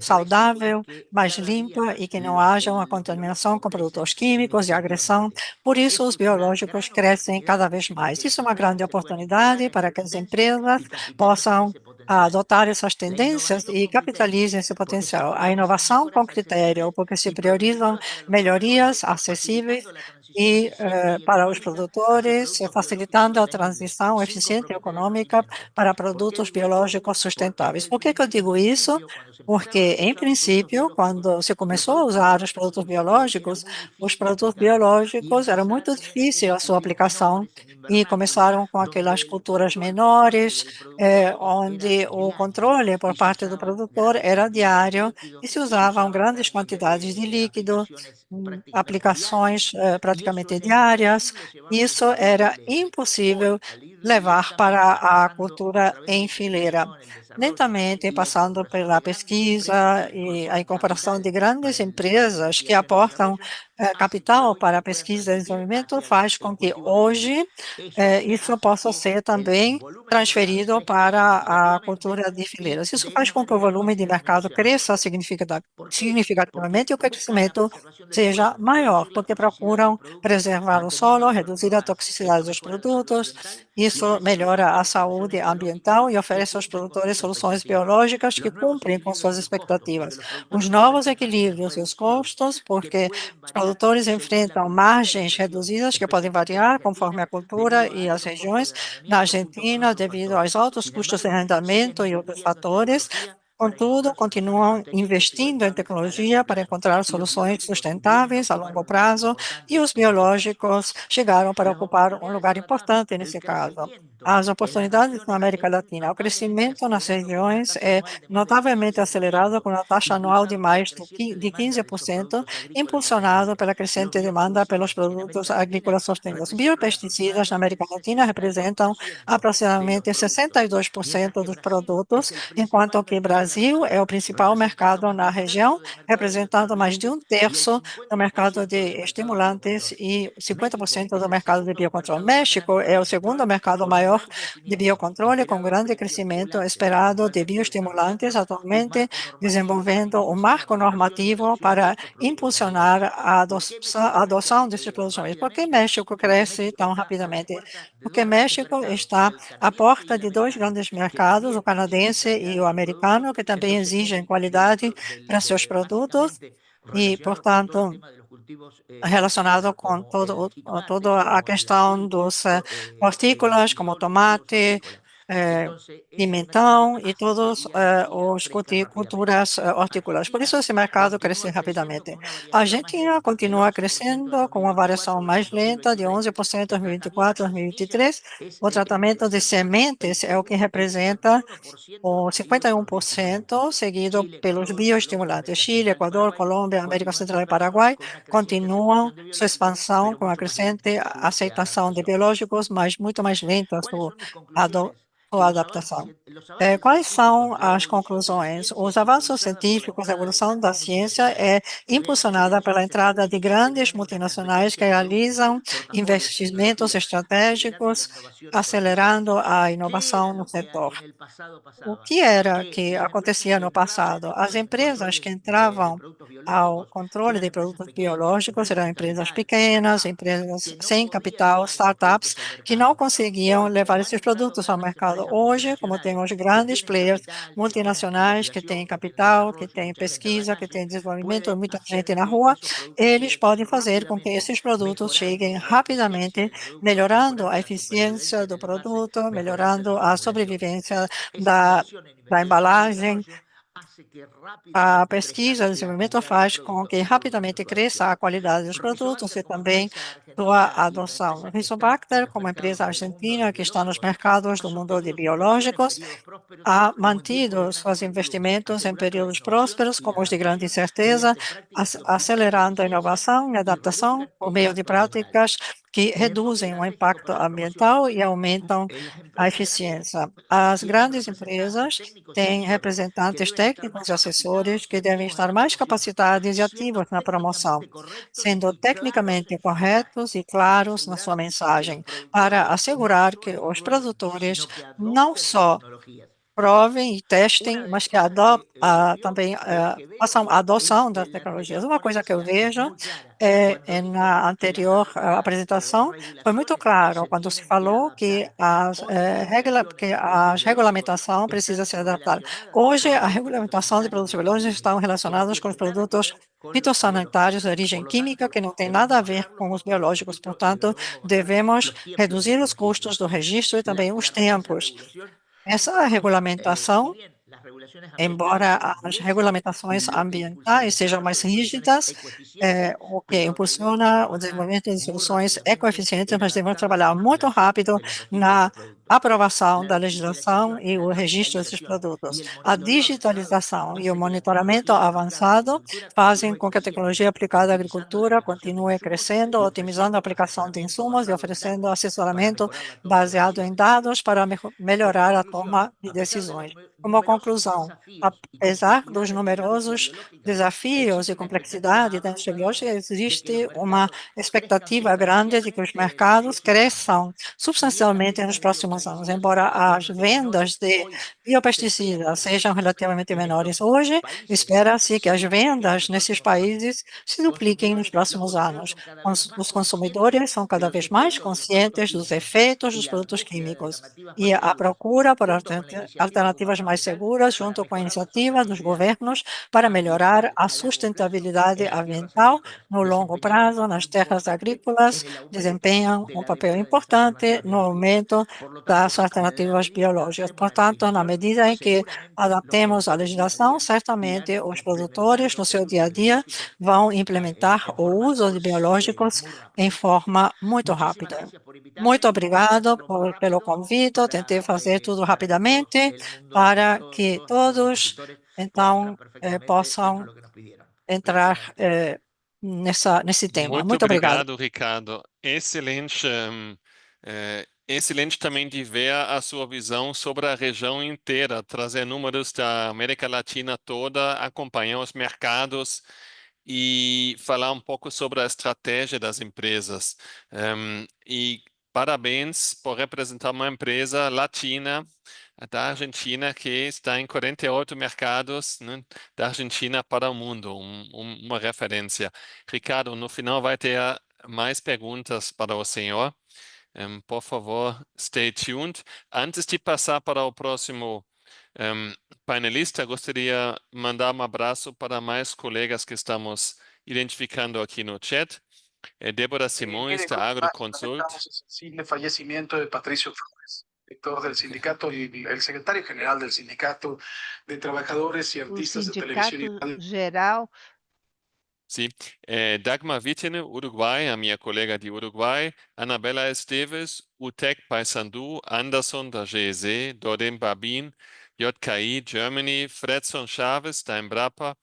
saudável, mais limpa e que não haja uma contaminação com produtos químicos e agressão. Por isso, os biológicos crescem cada vez mais. Isso é uma grande oportunidade para que as empresas possam adotar essas tendências e capitalizem esse potencial. A inovação com critério, porque se priorizam melhorias acessíveis e para os produtores, facilitando a transição eficiente e econômica para produtos biológicos sustentáveis. Por que eu digo isso? Porque, em princípio, quando se começou a usar os produtos biológicos era muito difícil a sua aplicação e começaram com aquelas culturas menores, onde o controle por parte do produtor era diário e se usavam grandes quantidades de líquido, aplicações praticamente diárias. Isso era impossível levar para a cultura em fileira. Lentamente, passando pela pesquisa e a incorporação de grandes empresas que aportam capital para a pesquisa e desenvolvimento, faz com que hoje isso possa ser também transferido para a cultura de fileiras. Isso faz com que o volume de mercado cresça significativamente e o crescimento seja maior, porque procuram preservar o solo, reduzir a toxicidade dos produtos. Isso melhora a saúde ambiental e oferece aos produtores soluções biológicas que cumprem com suas expectativas. Os novos equilíbrios e os custos, porque os produtores enfrentam margens reduzidas que podem variar conforme a cultura e as regiões. Na Argentina, devido aos altos custos de arrendamento e outros fatores, contudo, continuam investindo em tecnologia para encontrar soluções sustentáveis a longo prazo e os biológicos chegaram para ocupar um lugar importante nesse caso. As oportunidades na América Latina, o crescimento nas regiões é notavelmente acelerado com a taxa anual de mais de 15%, impulsionado pela crescente demanda pelos produtos agrícolas sustentados. Biopesticidas na América Latina representam aproximadamente 62% dos produtos, enquanto que o Brasil é o principal mercado na região, representando mais de um terço do mercado de estimulantes e 50% do mercado de biocontrole. México é o segundo mercado maior de biocontrole, com grande crescimento esperado de bioestimulantes, atualmente desenvolvendo um marco normativo para impulsionar a adoção desses produtos. Por que México cresce tão rapidamente? Porque México está à porta de dois grandes mercados, o canadense e o americano, que também exigem qualidade para seus produtos e, portanto, relacionado com toda a questão dos hortícolas, como tomate, pimentão e todos os culturas hortícolas. Por isso, esse mercado cresce rapidamente. A Argentina continua crescendo com uma variação mais lenta, de 11% em 2024 a 2023. O tratamento de sementes é o que representa o 51%, seguido pelos bioestimulantes. Chile, Equador, Colômbia, América Central e Paraguai continuam sua expansão com a crescente aceitação de biológicos, mas muito mais lenta sua adaptação. Quais são as conclusões? Os avanços científicos, a evolução da ciência é impulsionada pela entrada de grandes multinacionais que realizam investimentos estratégicos, acelerando a inovação no setor. O que era que acontecia no passado? As empresas que entravam ao controle de produtos biológicos eram empresas pequenas, empresas sem capital, startups, que não conseguiam levar esses produtos ao mercado. Hoje, como temos grandes players multinacionais que têm capital, que têm pesquisa, que têm desenvolvimento, muita gente na rua, eles podem fazer com que esses produtos cheguem rapidamente, melhorando a eficiência do produto, melhorando a sobrevivência da embalagem. A pesquisa e o desenvolvimento faz com que rapidamente cresça a qualidade dos produtos e também sua adoção. Rizobacter, como empresa argentina que está nos mercados do mundo de biológicos, ha mantido seus investimentos em períodos prósperos, como os de grande incerteza, acelerando a inovação e adaptação por meio de práticas que reduzem o impacto ambiental e aumentam a eficiência. As grandes empresas têm representantes técnicos e assessores que devem estar mais capacitados e ativos na promoção, sendo tecnicamente corretos e claros na sua mensagem, para assegurar que os produtores não só provem e testem, mas que também façam a adoção das tecnologias. Uma coisa que eu vejo na anterior apresentação foi muito claro quando se falou que a regulamentação precisa ser adaptada. Hoje, a regulamentação de produtos biológicos estão relacionados com os produtos fitossanitários de origem química, que não tem nada a ver com os biológicos. Portanto, devemos reduzir os custos do registro e também os tempos. Essa regulamentação, embora as regulamentações ambientais sejam mais rígidas, o que impulsiona o desenvolvimento de soluções ecoeficientes, mas devemos trabalhar muito rápido na aprovação da legislação e o registro desses produtos. A digitalização e o monitoramento avançado fazem com que a tecnologia aplicada à agricultura continue crescendo, otimizando a aplicação de insumos e oferecendo assessoramento baseado em dados para melhorar a toma de decisões. Como conclusão, apesar dos numerosos desafios e complexidade da indústria biológica, existe uma expectativa grande de que os mercados cresçam substancialmente nos próximos anos, embora as vendas de biopesticidas sejam relativamente menores hoje, espera-se que as vendas nesses países se dupliquem nos próximos anos. Os consumidores são cada vez mais conscientes dos efeitos dos produtos químicos e a procura por alternativas mais seguras, junto com a iniciativa dos governos para melhorar a sustentabilidade ambiental no longo prazo nas terras agrícolas, desempenham um papel importante no aumento das alternativas biológicas. Portanto, na medida em que adaptemos a legislação, certamente os produtores, no seu dia a dia, vão implementar o uso de biológicos em forma muito rápida. Muito obrigado pelo convite. Eu tentei fazer tudo rapidamente para que todos, então, possam entrar nesse tema. Muito Muito obrigado. obrigado, Ricardo. Excelente, excelente também de ver a sua visão sobre a região inteira, trazer números da América Latina toda, acompanhar os mercados e falar um pouco sobre a estratégia das empresas. E parabéns por representar uma empresa latina da Argentina que está em 48 mercados, né, da Argentina para o mundo, uma referência. Ricardo, no final vai ter mais perguntas para o senhor. Por favor, stay tuned. Antes de passar para o próximo painelista, gostaria de mandar um abraço para mais colegas que estamos identificando aqui no chat. Débora Simões, da AgroConsult. El fallecimiento de Patricio Flores, director del sindicato y el secretario general del Sindicato de Trabajadores y Artistas de Televisión y Radio. Geral. Sim. Dagmar Wittene, Uruguai, a minha colega de Uruguai. Anabela Esteves, UTEC Paysandu. Anderson, da GEZ. Dorem Babin, JKI, Germany. Fredson Chaves, da Embrapa.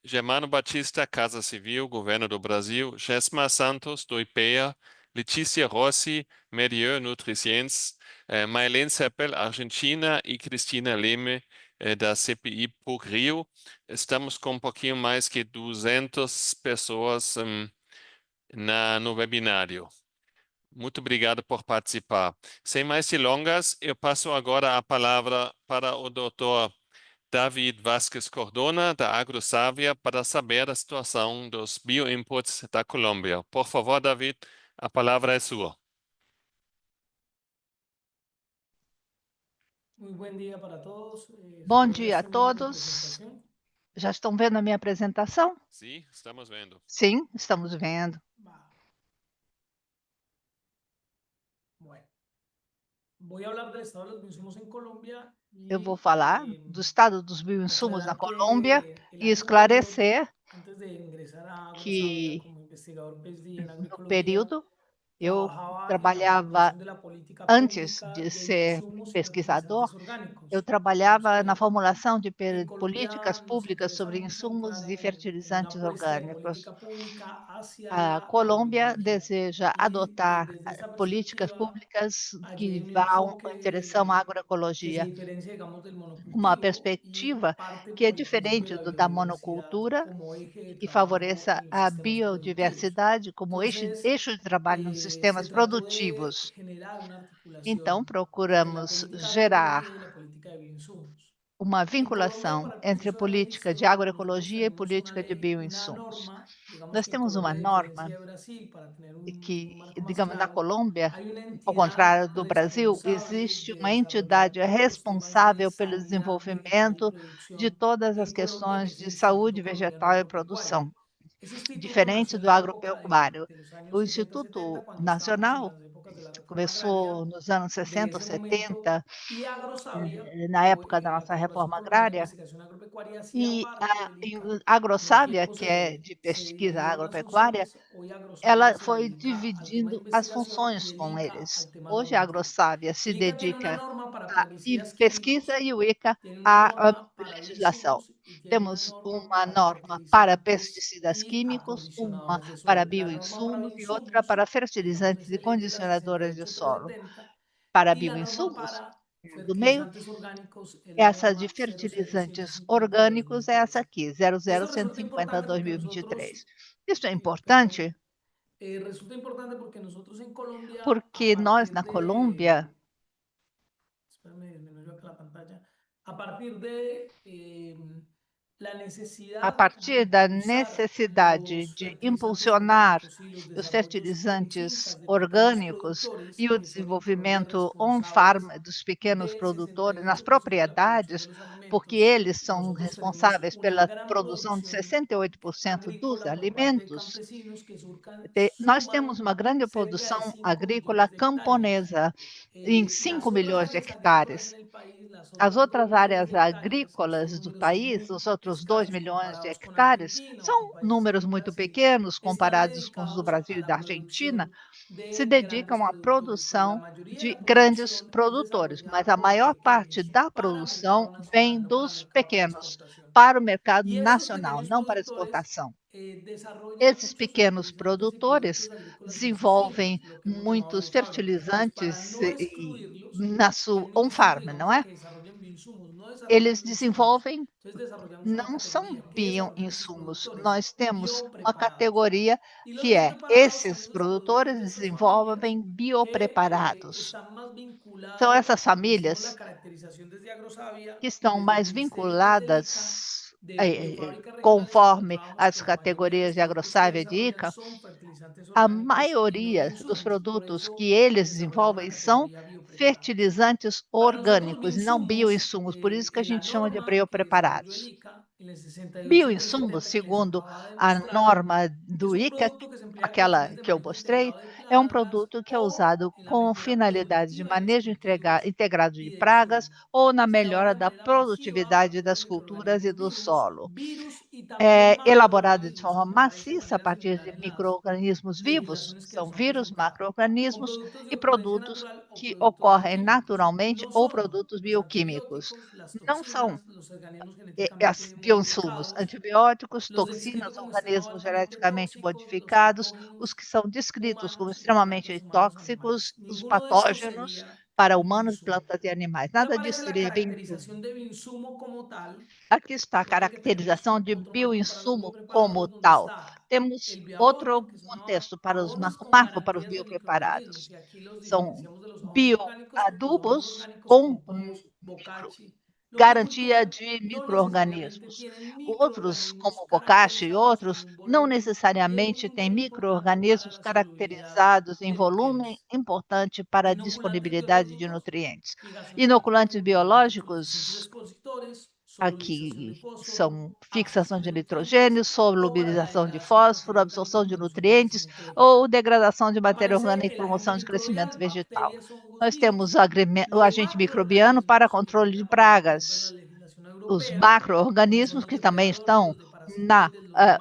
Germano Batista, Casa Civil, Governo do Brasil. Gesma Santos, do IPEA. Letícia Rossi, Merieux Nutriciens. Mailén Seppel, Argentina. E Cristina Leme, da CPI PUC Rio. Estamos com um pouquinho mais que 200 pessoas no webinário. Muito obrigado por participar. Sem mais delongas, eu passo agora a palavra para o Dr. David Vasquez Cordona, da AgroSavia, para saber a situação dos bioinputs da Colômbia. Por favor, David, a palavra é sua. Bom dia a todos. Já estão vendo a minha apresentação? Sim, estamos vendo. Sim, estamos vendo. Eu vou falar do estado dos bioinsumos na Colômbia e esclarecer que no período eu trabalhava, antes de ser pesquisador, eu trabalhava na formulação de políticas públicas sobre insumos e fertilizantes orgânicos. A Colômbia deseja adotar políticas públicas que vão em direção à agroecologia, uma perspectiva que é diferente da monocultura e que favoreça a biodiversidade como eixo de trabalho nos sistemas produtivos. Então, procuramos gerar uma vinculação entre política de agroecologia e política de bioinsumos. Nós temos uma norma que, digamos, na Colômbia, ao contrário do Brasil, existe uma entidade responsável pelo desenvolvimento de todas as questões de saúde vegetal e produção, diferente do agropecuário. O Instituto Nacional começou nos anos 60 ou 70, na época da nossa reforma agrária, e a Agrosábia, que é de pesquisa agropecuária, ela foi dividindo as funções com eles. Hoje a Agrosábia se dedica à pesquisa e o ICA à legislação. Temos uma norma para pesticidas químicos, uma para bioinsumos e outra para fertilizantes e condicionadores de solo. Para bioinsumos, do meio, essa de fertilizantes orgânicos é essa aqui, 00150-2023. Isso é importante porque nós, na Colômbia, a partir da necessidade de impulsionar os fertilizantes orgânicos e o desenvolvimento on-farm dos pequenos produtores nas propriedades, porque eles são responsáveis pela produção de 68% dos alimentos, nós temos uma grande produção agrícola camponesa em 5 milhões de hectares. As outras áreas agrícolas do país, os outros 2 milhões de hectares, são números muito pequenos comparados com os do Brasil e da Argentina, se dedicam à produção de grandes produtores, mas a maior parte da produção vem dos pequenos para o mercado nacional, não para exportação. Esses pequenos produtores desenvolvem muitos fertilizantes na sua on-farm, não é? Eles desenvolvem, não são bioinsumos. Nós temos uma categoria que é esses produtores desenvolvem biopreparados. São essas famílias que estão mais vinculadas conforme as categorias de Agrosábia e de ICA, a maioria dos produtos que eles desenvolvem são fertilizantes orgânicos, não bioinsumos, por isso que a gente chama de biopreparados. Bioinsumos, segundo a norma do ICA, aquela que eu mostrei, é um produto que é usado com finalidade de manejo integrado de pragas ou na melhora da produtividade das culturas e do solo. É elaborado de forma maciça a partir de micro-organismos vivos, são vírus, macro-organismos e produtos que ocorrem naturalmente ou produtos bioquímicos. Não são bioinsumos, antibióticos, toxinas, organismos geneticamente modificados, os que são descritos como extremamente tóxicos, os patógenos para humanos, plantas e animais. Nada disso seria bem-vindo. Aqui está a caracterização de bioinsumo como tal. Temos outro contexto para os marco para os biopreparados. São bioadubos com garantia de micro-organismos. Outros, como o bocashi e outros, não necessariamente têm micro-organismos caracterizados em volume importante para a disponibilidade de nutrientes. Inoculantes biológicos, aqui são fixação de nitrogênio, solubilização de fósforo, absorção de nutrientes ou degradação de matéria orgânica e promoção de crescimento vegetal. Nós temos o agente microbiano para controle de pragas, os macro-organismos que também estão na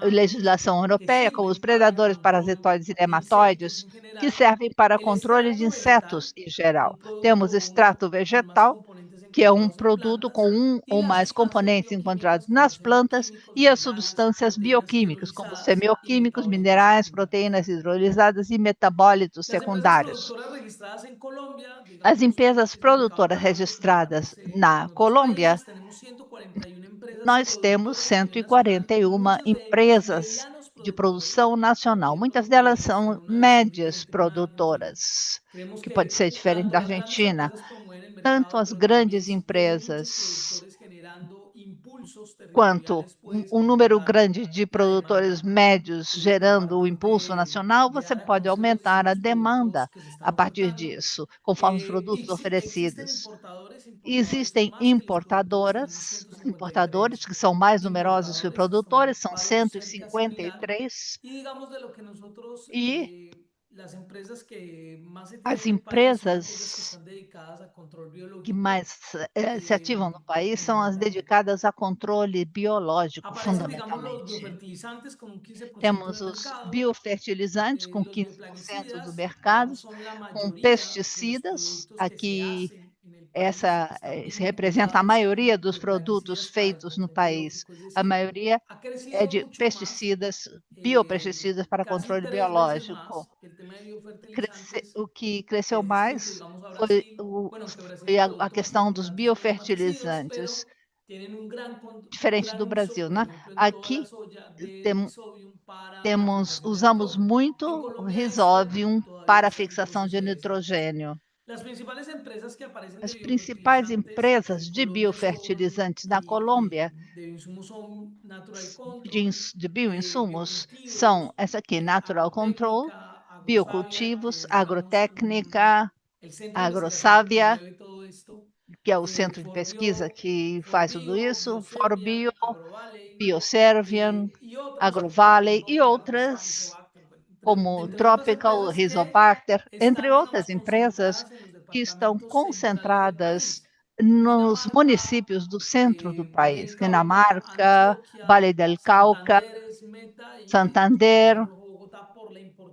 legislação europeia, como os predadores, parasitoides e nematóides, que servem para controle de insetos em geral. Temos extrato vegetal, que é um produto com um ou mais componentes encontrados nas plantas, e as substâncias bioquímicas, como semioquímicos, minerais, proteínas hidrolisadas e metabólitos secundários. As empresas produtoras registradas na Colômbia, nós temos 141 empresas de produção nacional. Muitas delas são médias produtoras, que pode ser diferente da Argentina. tanto as grandes empresas quanto um número grande de produtores médios gerando o impulso nacional, você pode aumentar a demanda a partir disso, conforme os produtos oferecidos. Existem importadores, que são mais numerosos que produtores, são 153, e as empresas que mais se ativam no país são as dedicadas a controle biológico, fundamentalmente. Temos os biofertilizantes, com 15% do mercado, com pesticidas, aqui isso representa a maioria dos produtos feitos no país. A maioria é de pesticidas, biopesticidas para controle biológico. O que cresceu mais foi a questão dos biofertilizantes, diferente do Brasil, né? Aqui usamos muito o Rhizobium para a fixação de nitrogênio. As principais empresas de biofertilizantes na Colômbia, de bioinsumos, são essa aqui, Natural Control, Biocultivos, Agrotécnica, AgroSávia, que é o centro de pesquisa que faz tudo isso, ForBio, Bioservian, AgroValley e outras, como Tropical, Rizobacter, entre outras empresas que estão concentradas nos municípios do centro do país, Dinamarca, Vale del Cauca, Santander,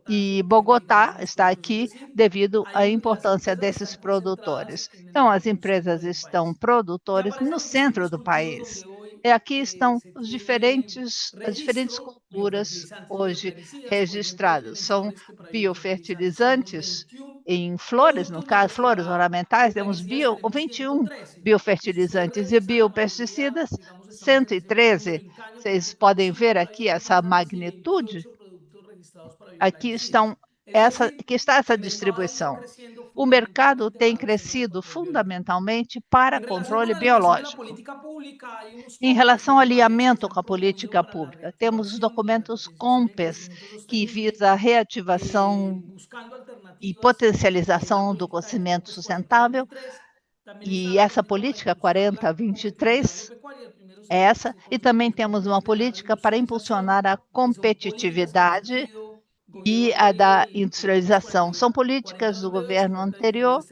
e Bogotá está aqui devido à importância desses produtores. Então, as empresas estão produtores no centro do país. E aqui estão as diferentes culturas hoje registradas. São biofertilizantes em flores, no caso, flores ornamentais, temos 21 biofertilizantes e biopesticidas, 113. Vocês podem ver aqui essa magnitude. Aqui está essa distribuição. O mercado tem crescido fundamentalmente para controle biológico. Em relação ao alinhamento com a política pública, temos os documentos COMPES, que visa a reativação e potencialização do crescimento sustentável, e essa política 4023 é essa, e também temos uma política para impulsionar a competitividade e a da industrialização. São políticas do governo anterior,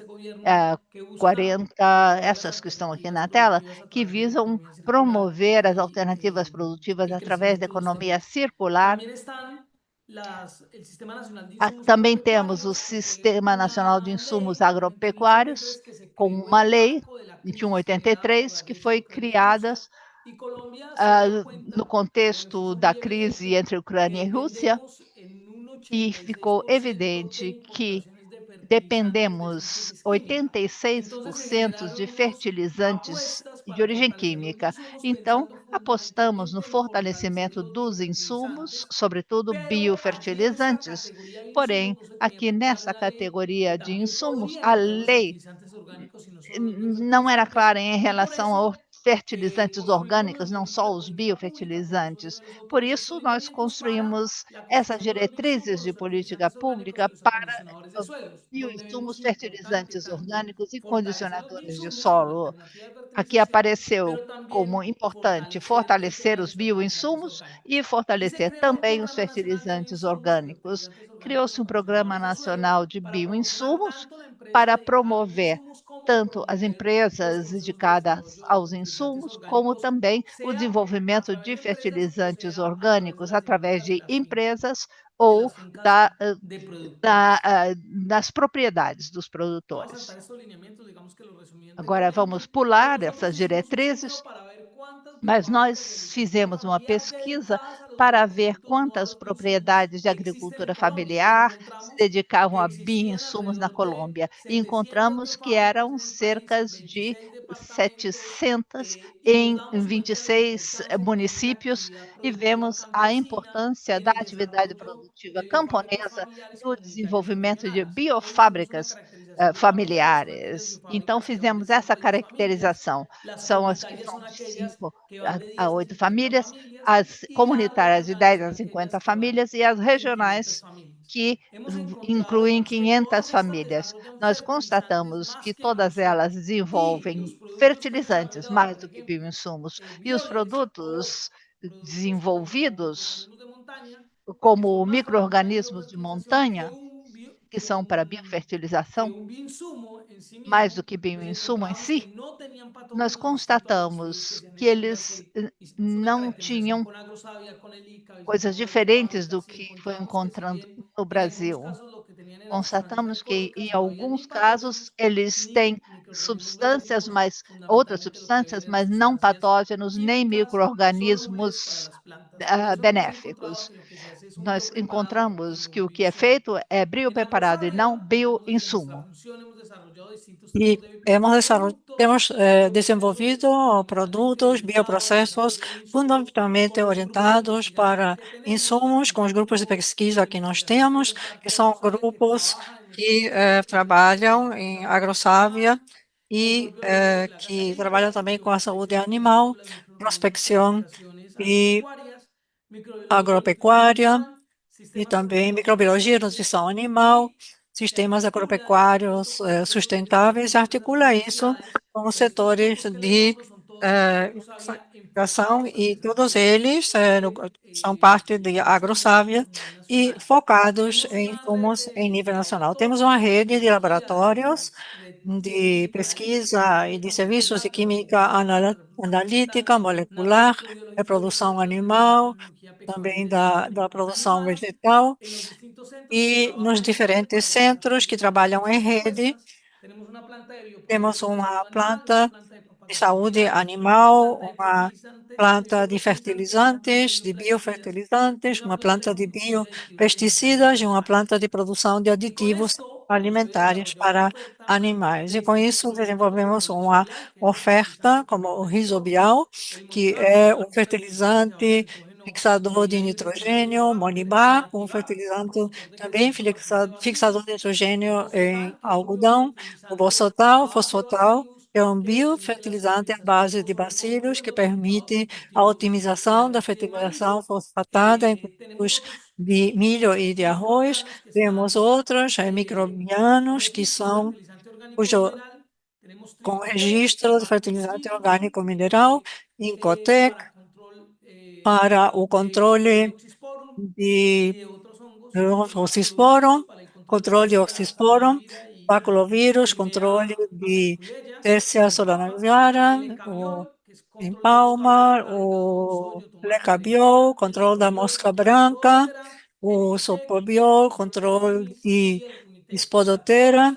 40, essas que estão aqui na tela, que visam promover as alternativas produtivas através da economia circular. Também temos o Sistema Nacional de Insumos Agropecuários, com uma lei, 2183, que foi criada no contexto da crise entre Ucrânia e Rússia, e ficou evidente que dependemos 86% de fertilizantes de origem química. Então, apostamos no fortalecimento dos insumos, sobretudo biofertilizantes. Porém, aqui nessa categoria de insumos, a lei não era clara em relação aos fertilizantes orgânicos, não só os biofertilizantes. Por isso, nós construímos essas diretrizes de política pública para bioinsumos, fertilizantes orgânicos e condicionadores de solo. Aqui apareceu como importante fortalecer os bioinsumos e fortalecer também os fertilizantes orgânicos. Criou-se um Programa Nacional de Bioinsumos para promover tanto as empresas dedicadas aos insumos, como também o desenvolvimento de fertilizantes orgânicos através de empresas ou das propriedades dos produtores. Agora vamos pular essas diretrizes, mas nós fizemos uma pesquisa para ver quantas propriedades de agricultura familiar se dedicavam a bioinsumos na Colômbia. E encontramos que eram cerca de 700 em 26 municípios, e vemos a importância da atividade produtiva camponesa no desenvolvimento de biofábricas familiares. Então, fizemos essa caracterização. São as que são de 5 a 8 famílias, as comunitárias de 10 a 50 famílias e as regionais que incluem 500 famílias. Nós constatamos que todas elas desenvolvem fertilizantes mais do que bioinsumos, e os produtos desenvolvidos, como micro-organismos de montanha, que são para biofertilização, mais do que bioinsumo em si, nós constatamos que eles não tinham coisas diferentes do que foi encontrando no Brasil. Constatamos que, em alguns casos, eles têm outras substâncias, mas não patógenos nem micro-organismos benéficos. Nós encontramos que o que é feito é biopreparado e não bioinsumo. E temos desenvolvido produtos, bioprocessos fundamentalmente orientados para insumos com os grupos de pesquisa que nós temos, que são grupos que trabalham em agrossávia e que trabalham também com a saúde animal, prospecção e agropecuária, e também microbiologia, nutrição animal, sistemas agropecuários sustentáveis, e articula isso com os setores de investigação, e todos eles são parte de AgroSávia e focados em insumos em nível nacional. Temos uma rede de laboratórios de pesquisa e de serviços de química analítica, molecular, reprodução animal, também da produção vegetal, e nos diferentes centros que trabalham em rede, temos uma planta de saúde animal, uma planta de fertilizantes, de biofertilizantes, uma planta de biopesticidas e uma planta de produção de aditivos alimentares para animais. E com isso desenvolvemos uma oferta como o Risobial, que é um fertilizante fixador de nitrogênio, Monibá, um fertilizante também fixador de nitrogênio em algodão, o Bosotal, fosfotal, é um biofertilizante à base de bacilos que permite a otimização da fertilização fosfatada em cultivos de milho e de arroz. Temos outros microbianos que são com registro de fertilizante orgânico mineral, Incotec, para o controle de oxisporum, controle de oxisporum, baculovírus, controle de Tercia solanaviara, o empalma, o lecabiol, controle da mosca branca, o sopobiol, controle de espodotera,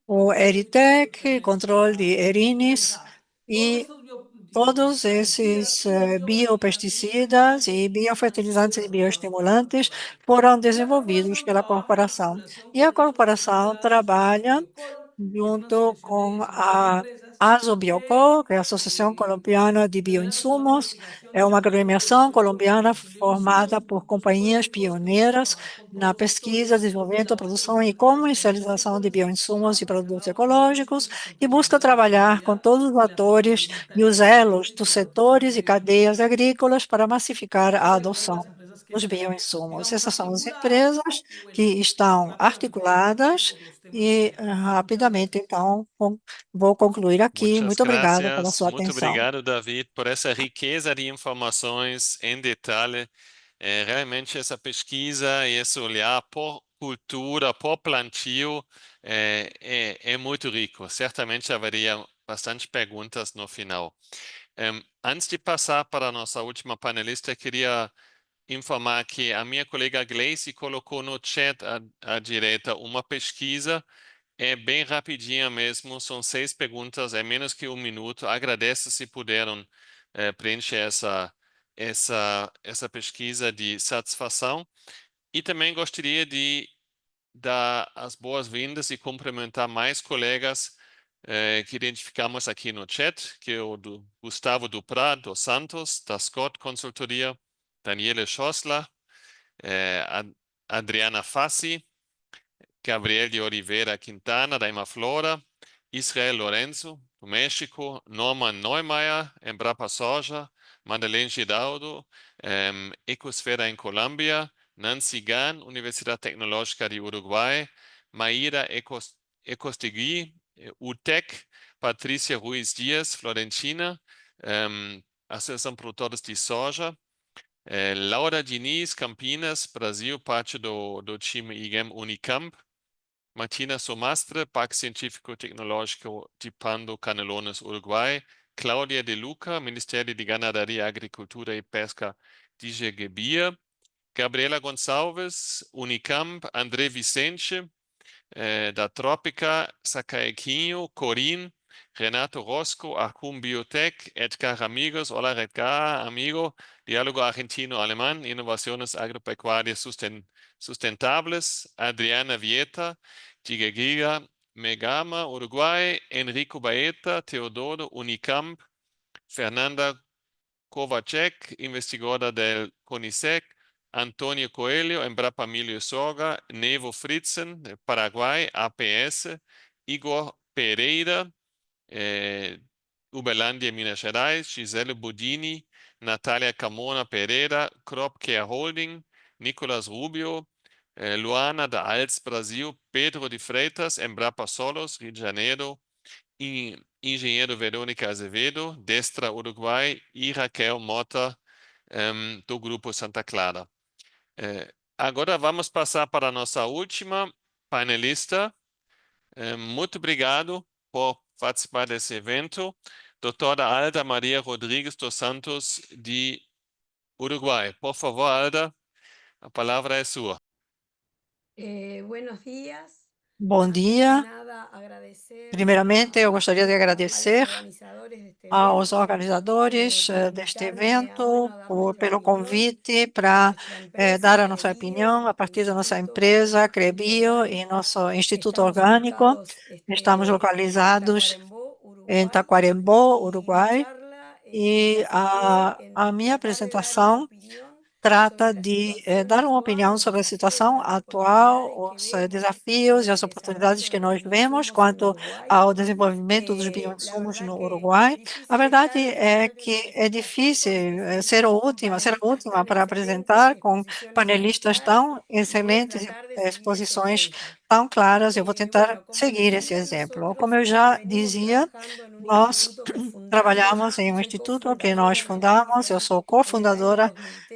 o Eritec, controle de erinis, e todos esses biopesticidas e biofertilizantes e bioestimulantes foram desenvolvidos pela corporação. E a corporação trabalha junto com a ASOBIOCO, que é a Associação Colombiana de Bioinsumos, é uma agremiação colombiana formada por companhias pioneiras na pesquisa, desenvolvimento, produção e comercialização de bioinsumos e produtos ecológicos, e busca trabalhar com todos os atores e os elos dos setores e cadeias agrícolas para massificar a adoção dos bioinsumos. Essas são as empresas que estão articuladas e rapidamente, então, vou concluir aqui. Muchas Muito obrigada pela gracias. sua Muito atenção. obrigado, David, por essa riqueza de informações em detalhe. Realmente essa pesquisa e esse olhar por cultura, por plantio, é muito rico. Certamente haveria bastante perguntas no final. Antes de passar para a nossa última panelista, queria informar que a minha colega Gleice colocou no chat à direita uma pesquisa. É bem rapidinha mesmo, são 6 perguntas, é menos que 1 minuto. Agradeço se puderam preencher essa pesquisa de satisfação e também gostaria de dar as boas-vindas e cumprimentar mais colegas que identificamos aqui no chat, que é o do Gustavo Duprá dos Santos, da Scott Consultoria, Daniele Schossler, Adriana Fassi, Gabriel de Oliveira Quintana, da Imaflora, Israel Lorenzo, do México, Norman Neumeier, Embrapa Soja, Madeleine Gidaudo, Ecosfera em Colômbia, Nancy Gan, Universidade Tecnológica de Uruguai, Maíra Ecostegui, UTEC, Patrícia Ruiz Dias, Florentina, Associação Produtores de Soja, Laura Diniz, Campinas, Brasil, parte do time IGEM Unicamp, Martina Somastre, Parque Científico Tecnológico de Pando, Canelones, Uruguai. Cláudia De Luca, Ministério de Ganaderia, Agricultura e Pesca, DGGBIA. Gabriela Gonçalves, Unicamp. André Vicente, da Trópica, Sacaequinho, Corin. Renato Rosco, Arcum Biotech. Edgar Amigos, hola Edgar, amigo. Diálogo Argentino-Alemán, Innovaciones Agropecuarias Sustentables. Adriana Vieta, Giga Megama, Uruguay. Enrico Baeta, Teodoro, Unicamp. Fernanda Kovacek, investigadora del CONICET. Antonio Coelho, Embrapa Milho e Soja. Nevo Fritzen, Paraguay, APS. Igor Pereira, Uberlândia, Minas Gerais. Gisele Budini, Natália Camona Pereira, Crop Care Holding. Nicolas Rubio, Luana da Alts, Brasil. Pedro de Freitas, Embrapa Solos, Rio de Janeiro. Engenheiro Verônica Azevedo, Destra, Uruguai. E Raquel Mota, do Grupo Santa Clara. Agora vamos passar para a nossa última panelista. Muito obrigado por participar desse evento. Doutora Alda Maria Rodrigues dos Santos, de Uruguai. Por favor, Alda, a palavra é sua. Bom dia. Primeiramente, eu gostaria de agradecer aos organizadores deste evento pelo convite para dar a nossa opinião a partir da nossa empresa, Crebio, e nosso Instituto Orgânico. Estamos localizados em Tacuarembó, Uruguai, e a minha apresentação trata de dar uma opinião sobre a situação atual, os desafios e as oportunidades que nós vemos quanto ao desenvolvimento dos bioinsumos no Uruguai. A verdade é que é difícil ser a última para apresentar com panelistas tão excelentes e exposições tão claras. Eu vou tentar seguir esse exemplo. Como eu já dizia, nós trabalhamos em um instituto que nós fundamos, eu sou cofundadora,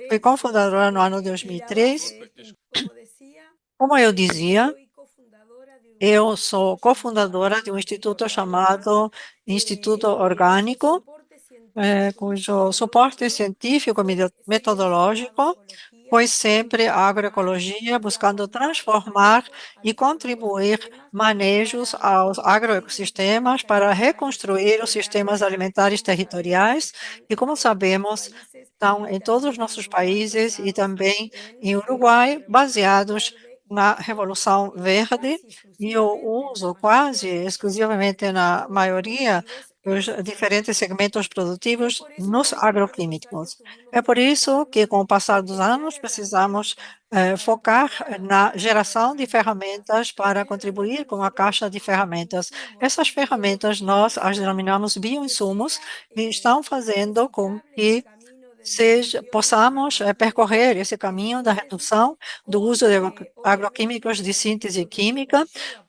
fui cofundadora no ano 2003. Como eu dizia, eu sou cofundadora de um instituto chamado Instituto Orgânico, cujo suporte científico e metodológico foi sempre a agroecologia, buscando transformar e contribuir manejos aos agroecossistemas para reconstruir os sistemas alimentares territoriais, e, como sabemos, estão em todos os nossos países e também em Uruguai, baseados na Revolução Verde e o uso quase exclusivamente na maioria dos diferentes segmentos produtivos nos agroquímicos. É por isso que, com o passar dos anos, precisamos focar na geração de ferramentas para contribuir com a caixa de ferramentas. Essas ferramentas nós as denominamos bioinsumos e estão fazendo com que possamos percorrer esse caminho da redução do uso de agroquímicos de síntese química,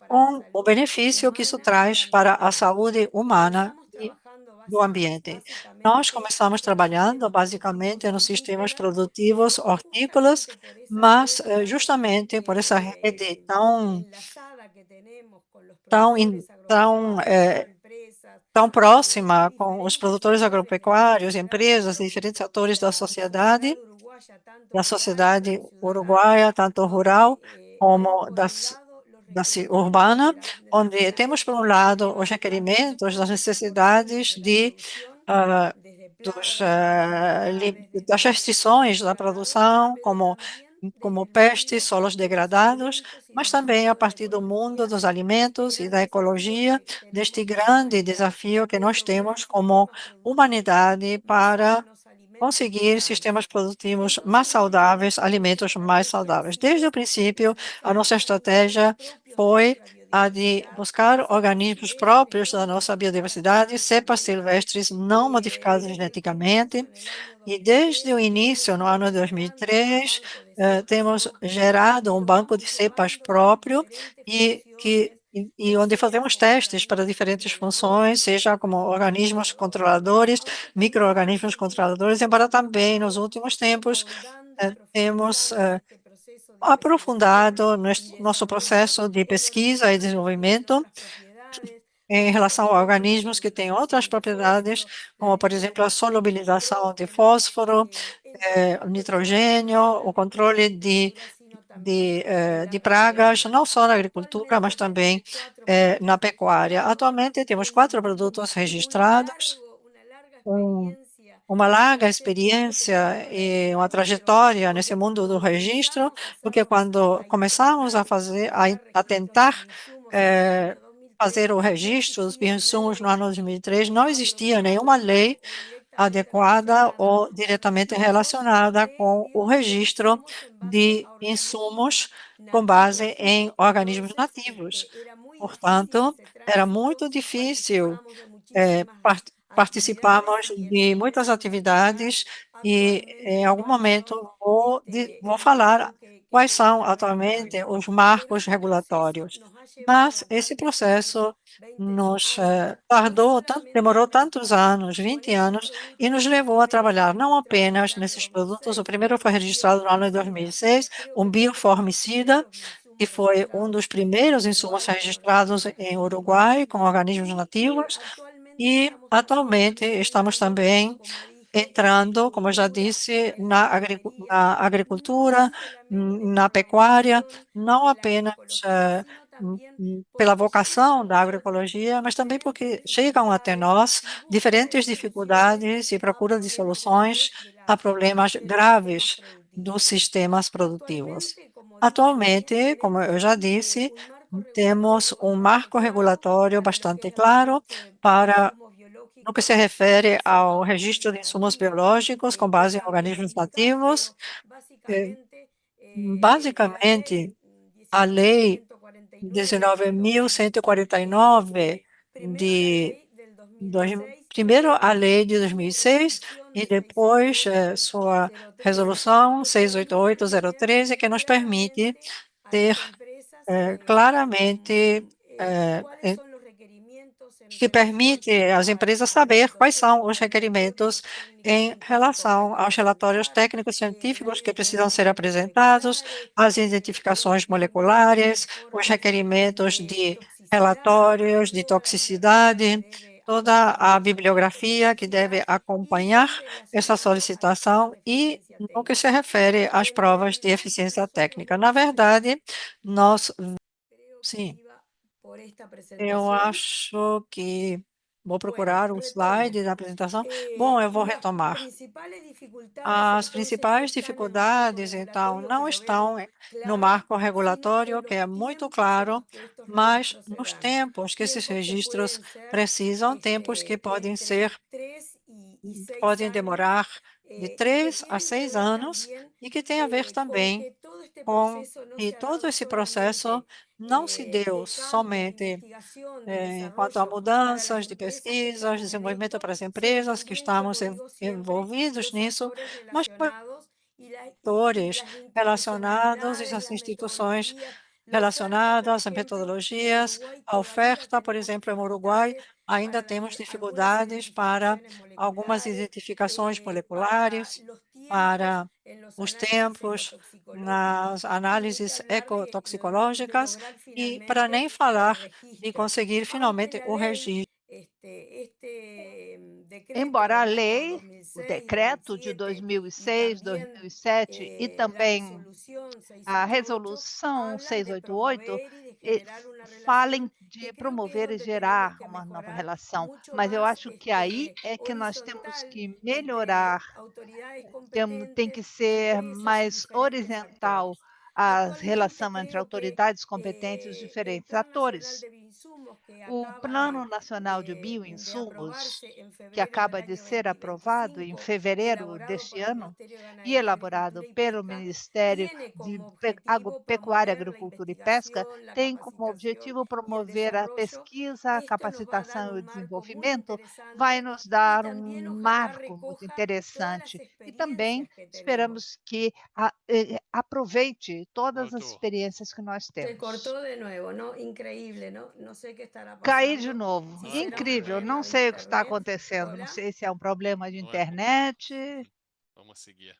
com o benefício que isso traz para a saúde humana e do ambiente. Nós começamos trabalhando basicamente nos sistemas produtivos hortícolas, mas justamente por essa rede tão próxima com os produtores agropecuários, empresas, diferentes atores da sociedade uruguaia, tanto rural como urbana, onde temos, por um lado, os requerimentos das necessidades de das restrições da produção, como pestes, solos degradados, mas também a partir do mundo dos alimentos e da ecologia, deste grande desafio que nós temos como humanidade para conseguir sistemas produtivos mais saudáveis, alimentos mais saudáveis. Desde o princípio, a nossa estratégia foi a de buscar organismos próprios da nossa biodiversidade, cepas silvestres não modificadas geneticamente, e desde o início, no ano 2003, temos gerado um banco de cepas próprio e onde fazemos testes para diferentes funções, seja como organismos controladores, micro-organismos controladores, embora também nos últimos tempos temos aprofundado nosso processo de pesquisa e desenvolvimento em relação a organismos que têm outras propriedades, como, por exemplo, a solubilização de fósforo, nitrogênio, o controle de pragas, não só na agricultura, mas também na pecuária. Atualmente, temos 4 produtos registrados, uma larga experiência e uma trajetória nesse mundo do registro, porque quando começamos a tentar fazer o registro dos bioinsumos no ano 2003, não existia nenhuma lei adequada ou diretamente relacionada com o registro de insumos com base em organismos nativos. Portanto, era muito difícil participamos de muitas atividades e, em algum momento, vou falar quais são atualmente os marcos regulatórios. Mas esse processo demorou tantos anos, 20 anos, e nos levou a trabalhar não apenas nesses produtos. O primeiro foi registrado no ano de 2006, um bioformicida, que foi um dos primeiros insumos registrados em Uruguai com organismos nativos. E, atualmente, estamos também entrando, como eu já disse, na agricultura, na pecuária, não apenas pela vocação da agroecologia, mas também porque chegam até nós diferentes dificuldades e procura de soluções a problemas graves dos sistemas produtivos. Atualmente, como eu já disse, temos um marco regulatório bastante claro para no que se refere ao registro de insumos biológicos com base em organismos nativos. Basicamente, a Lei 19.149 primeiro a Lei de 2006 e depois sua Resolução 688/013, que nos permite ter claramente que permite às empresas saber quais são os requerimentos em relação aos relatórios técnicos científicos que precisam ser apresentados, as identificações moleculares, os requerimentos de relatórios de toxicidade, toda a bibliografia que deve acompanhar essa solicitação e no que se refere às provas de eficiência técnica. Na verdade, sim. Eu acho que vou procurar o slide da apresentação. Bom, eu vou retomar. As principais dificuldades, então, não estão no marco regulatório, que é muito claro, mas nos tempos que esses registros precisam, tempos que podem demorar de 3 a 6 anos e que tem a ver também com que todo esse processo não se deu somente quanto a mudanças de pesquisas, desenvolvimento para as empresas que estamos envolvidos nisso, mas fatores relacionados às instituições relacionadas a metodologias, a oferta, por exemplo, no Uruguai, ainda temos dificuldades para algumas identificações moleculares, para os tempos nas análises ecotoxicológicas e para nem falar de conseguir finalmente o registro. Embora a lei, o decreto de 2006, 2007 e também a resolução 688 falem de promover e gerar uma nova relação, mas eu acho que aí é que nós temos que melhorar, tem que ser mais horizontal a relação entre autoridades competentes e os diferentes atores. O Plano Nacional de Bioinsumos, que acaba de ser aprovado em fevereiro deste ano e elaborado pelo Ministério de Pecuária, Agricultura e Pesca, tem como objetivo promover a pesquisa, a capacitação e o desenvolvimento, vai nos dar um marco muito interessante e também esperamos que aproveite todas as experiências que nós temos. Cortó de nuevo, ¿no? Increíble, ¿no? No sé qué estará Caí de pasando. novo. Si será un Incrível, problema não de sei o que está internet. acontecendo, não Hola. sei se é um problema de Não é internet. Vamos seguir.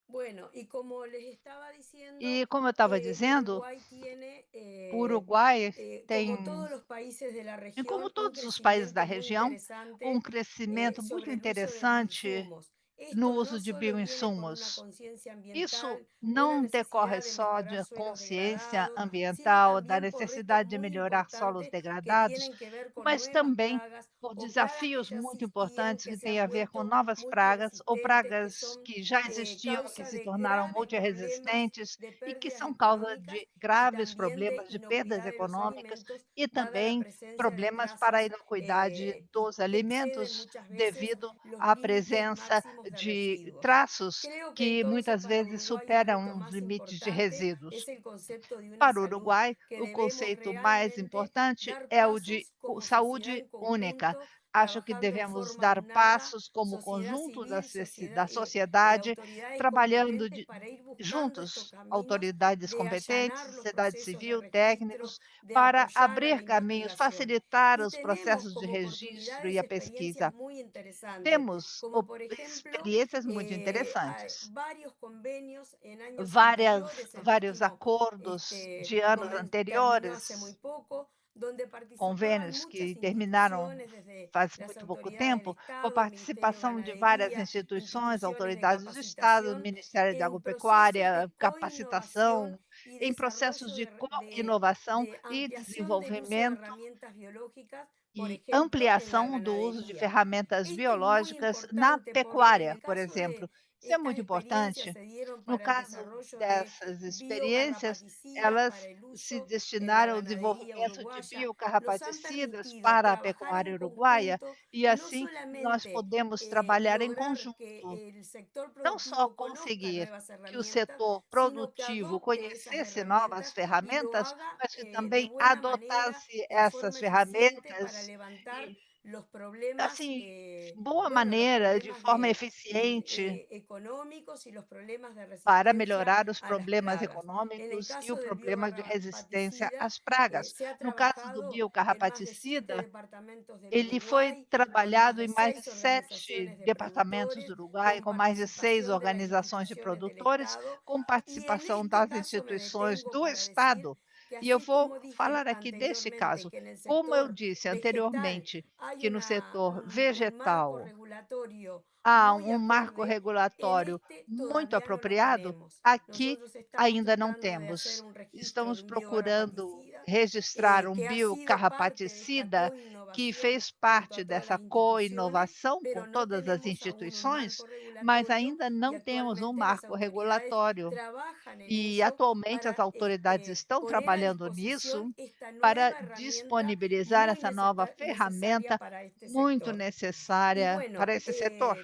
Bueno, y como les estaba diciendo, E como eu estava dizendo, Uruguay tiene, o Uruguai tem, como todos los países de la e como región, un todos os países da crecimiento muy região, um interesante crescimento muito sobre el uso de interessante bioinsumos. no Esto uso no de solo viene por una bioinsumos. conciencia Isso ambiental, una não decorre necesidad de só mejorar de suelos consciência degradados, sino ambiental, da también por retos necessidade de muy melhorar solos importantes que degradados, tienen que ver con mas nuevas também plagas por o plagas que desafios ya muito existían, importantes que que se têm han a ver com vuelto novas pragas ou multiresistentes, que pragas son que já existiam, que causa se de tornaram graves problemas multiresistentes de e que pérdidas são causa económicas de y graves también de problemas de perdas inocuidad de los econômicas alimentos, e dada la também presencia de problemas para a trazas inocuidade dos que exceden alimentos muchas veces devido los à límites presença máximos de de residuos. traços Creo que que entonces muitas para vezes Uruguay el superam reto os más limites de importante resíduos. es el concepto de una Para o salud Uruguai, que o debemos conceito mais realmente importante dar é o de pasos como sociedad saúde en única. conjunto, Acho que trabajando en devemos forma dar aunada, passos como sociedad conjunto civil, da sociedad, sociedade, autoridades trabalhando competentes para ir buscando estos juntos, caminos autoridades de competentes, allanar los sociedade procesos de civil, registro, técnicos, de para apoyar a la abrir caminhos, investigación. facilitar Y os tenemos processos de como registro e oportunidades a experiencias pesquisa. muy interesantes, Temos como por ejemplo experiências muito hay interessantes. varios convenios en años Várias, anteriores, el vários último acordos de anos terminó hace muy anteriores, poco, donde participaban convênios muchas que terminaram instituciones, desde faz las muito pouco autoridades del tempo, com Estado, el Ministerio de participação de várias Ganadería, instituições, instituciones de autoridades do Estado, capacitación, Ministério da en procesos de Agropecuária, coinnovación capacitação, y em processos desarrollo de de co-inovação de e ampliación del uso de desenvolvimento herramientas biológicas, por e ejemplo, en la ampliação do uso de ganadería. ferramentas Esto es muy biológicas na importante porque en pecuária, el por caso de exemplo. Isso é estas muito experiencias importante. se dieron No para el caso desarrollo de dessas experiências, biogarrapaticidas para elas el se uso en la destinaram ao ganadería desenvolvimento de uruguaya, nos han biocarrapaticidas permitido para a trabajar pecuária en uruguaia conjunto, e no assim nós solamente podemos trabalhar em lograr conjunto, que el sector não só productivo conozca conseguir nuevas que o herramientas, setor sino que produtivo adopte esas conhecesse novas herramientas y lo ferramentas, haga mas que de também buena manera, adotasse en essas forma eficiente para ferramentas levantar e, los problemas, assim, boa bueno, los maneira, de problemas forma eficiente, económicos y los problemas de para resistencia melhorar os a las problemas plagas. En el econômicos e o caso del problema de resistência biogarrapaticida, às pragas. se ha No caso do trabajado en más de 7 biocarrapaticida, departamentos del ele foi Uruguay, con más trabalhado de em mais de 6 7 organizaciones de departamentos do productores, Uruguai, con com mais de 6 participación de las organizações de instituciones del produtores, Estado. com Y en participação este das caso me instituições detengo do para decir Estado. que E eu así vou como dije falar aqui deste anteriormente caso. que en el Como eu sector disse vegetal anteriormente, hay que no setor un marco vegetal regulatorio há muy um marco acorde, en regulatório este muito todavía no lo apropriado, tenemos. aqui Nosotros estamos ainda não tratando de hacer temos. un registro Estamos de un procurando biogarrapaticida registrar um que ha sido parte de esta biocarrapaticida que coinnovación fez junto parte a todas dessa las instituciones, co-inovação com pero no todas as tenemos aún un instituições, marco mas regulatorio ainda y não temos um actualmente las marco autoridades regulatório. trabajan en E ello atualmente as para autoridades estão poner a trabalhando nisso disposición esta para nueva herramienta disponibilizar muy essa nova necesaria ferramenta para este muito sector. Y necessária para bueno, esse setor.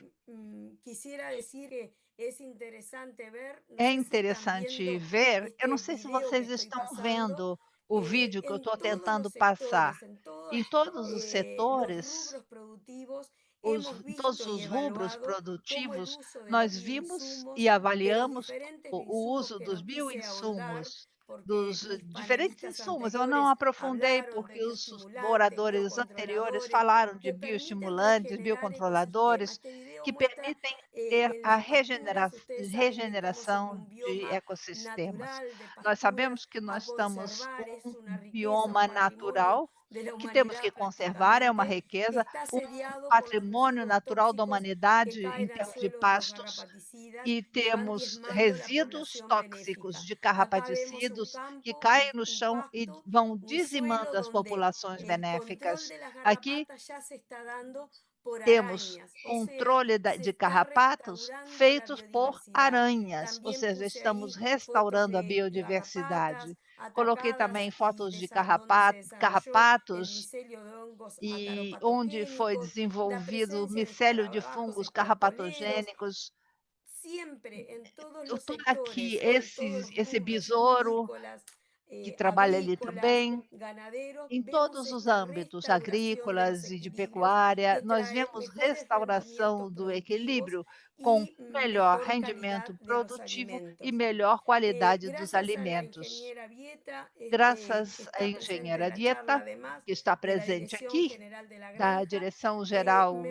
quisiera decir que es interesante ver, no É sé si están interessante viendo ver, eu não este sei se video que vocês estoy estão pasando, vendo o vídeo que eu en estou todos tentando los passar. sectores, en Em todos todos os los setores, rubros productivos, os hemos em todos visto y os rubros evaluado cómo el produtivos, uso de los nós vimos e bioinsumos, de los avaliamos diferentes o bioinsumos uso que dos no quise ahondar, bioinsumos, porque dos mis diferentes panelistas insumos. Eu não anteriores aprofundei hablaron de porque os bioestimulantes, oradores anteriores biocontroladores, falaram de que permiten bioestimulantes, regenerar estos sistemas. biocontroladores, Este video que muestra permitem ter en a las pasturas, ustedes saben que estamos sobre regeneração un de bioma ecossistemas. natural de Nós pasturas sabemos que a nós estamos conservar, es um una riqueza, un bioma patrimonio natural, que temos que conservar, é uma riqueza, um patrimônio natural da humanidade em termos de pastos, e temos resíduos tóxicos de carrapaticidas que caem no chão e vão dizimando as populações benéficas. Aqui temos controle de carrapatos feitos por aranhas, ou seja, estamos restaurando a biodiversidade. Coloquei também fotos de carrapatos e onde foi desenvolvido micélio de fungos carrapatogênicos. Eu estou aqui, esse besouro que trabalha ali também. Em todos os âmbitos agrícolas e de pecuária, nós vemos restauração do equilíbrio com melhor rendimento produtivo e melhor qualidade dos alimentos. Graças à engenheira Dieta, que está presente aqui, da Direção-Geral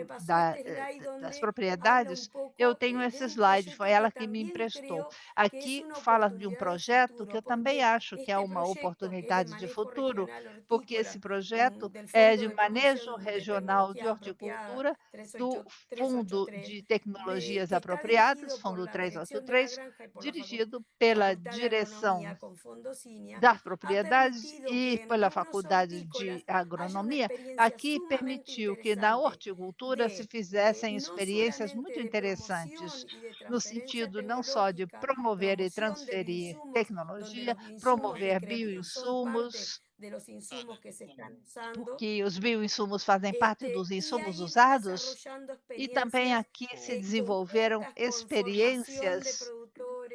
das Propriedades, eu tenho esse slide, foi ela que me emprestou. Aqui fala de um projeto que eu também acho que é uma oportunidade de futuro, porque esse projeto é de manejo regional de horticultura do Fundo de Tecnologias Apropriadas, Fundo 383, dirigido pela Direção das Propriedades e pela Faculdade de Agronomia. Aqui permitiu que na horticultura se fizessem experiências muito interessantes, no sentido não só de promover e transferir tecnologia, promover bioinsumos, porque os bioinsumos fazem parte dos insumos usados, e também aqui se desenvolveram experiências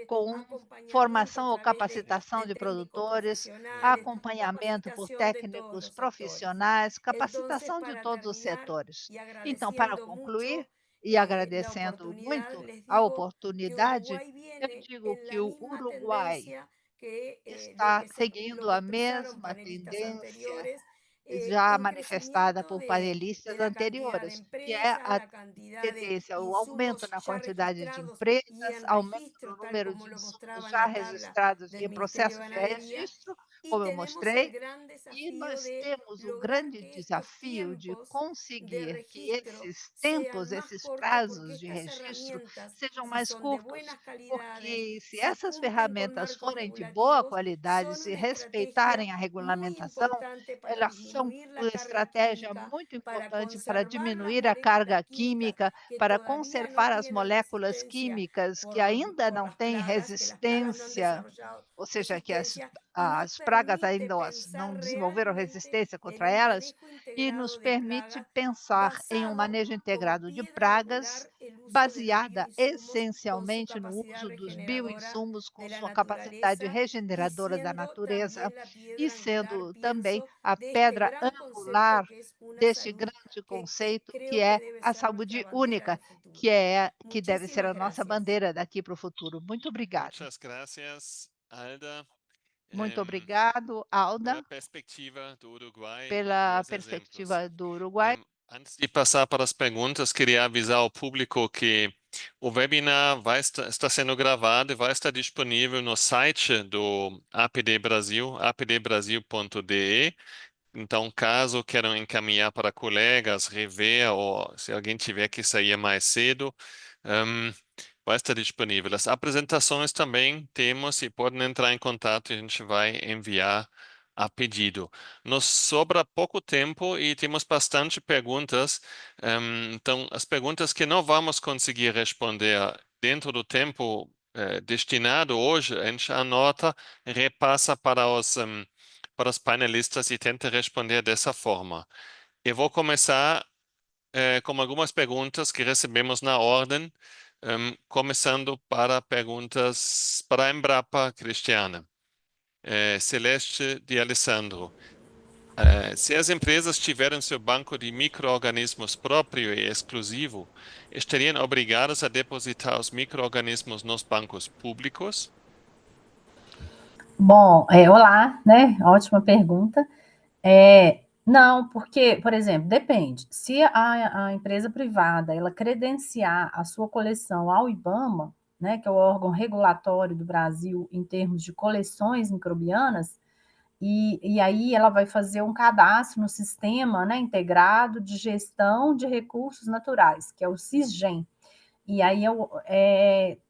com formação ou capacitação de produtores, acompanhamento por técnicos profissionais, capacitação de todos os setores. Então, para concluir, e agradecendo muito a oportunidade, eu digo que o Uruguai está seguindo a mesma tendência já manifestada por painelistas anteriores, que é a tendência ao aumento na quantidade de empresas, aumento no número de insumos já registrados em processo de registro, como eu mostrei, e nós temos o grande desafio de conseguir que esses tempos, esses prazos de registro sejam mais curtos, porque se essas ferramentas forem de boa qualidade, se respeitarem a regulamentação, elas são uma estratégia muito importante para diminuir a carga química, para conservar as moléculas químicas que ainda não têm resistência, ou seja, que as pragas ainda não desenvolveram resistência contra elas, e nos permite pensar em um manejo integrado de pragas, baseada essencialmente no uso dos bioinsumos com sua capacidade regeneradora da natureza, e sendo também a pedra angular deste grande conceito que é a saúde única, que deve ser a nossa bandeira daqui para o futuro. Muito obrigada. Muchas gracias, Alda. Muito obrigado, Alda, pela perspectiva do Uruguai. pela perspectiva do Uruguai. Antes de passar para as perguntas, queria avisar ao público que o webinar está sendo gravado e vai estar disponível no site do APD Brasil, apdbrasil.de. Então, caso queiram encaminhar para colegas, rever, ou se alguém tiver que sair mais cedo, vai estar disponível. As apresentações também temos e podem entrar em contato e a gente vai enviar a pedido. Nos sobra pouco tempo e temos bastante perguntas. Então, as perguntas que não vamos conseguir responder dentro do tempo destinado hoje, a gente anota e repassa para os painelistas e tenta responder dessa forma. Eu vou começar com algumas perguntas que recebemos na ordem, começando para perguntas para a Embrapa, Cristiana. Celeste de Alessandro. Se as empresas tiverem seu banco de micro-organismos próprio e exclusivo, estariam obrigadas a depositar os micro-organismos nos bancos públicos? Bom, olá, né? Ótima pergunta. Não, porque, por exemplo, depende. Se a empresa privada ela credenciar a sua coleção ao IBAMA, né, que é o órgão regulatório do Brasil em termos de coleções microbianas, E aí ela vai fazer um cadastro no sistema, né, integrado de gestão de recursos naturais, que é o SISGEM. E aí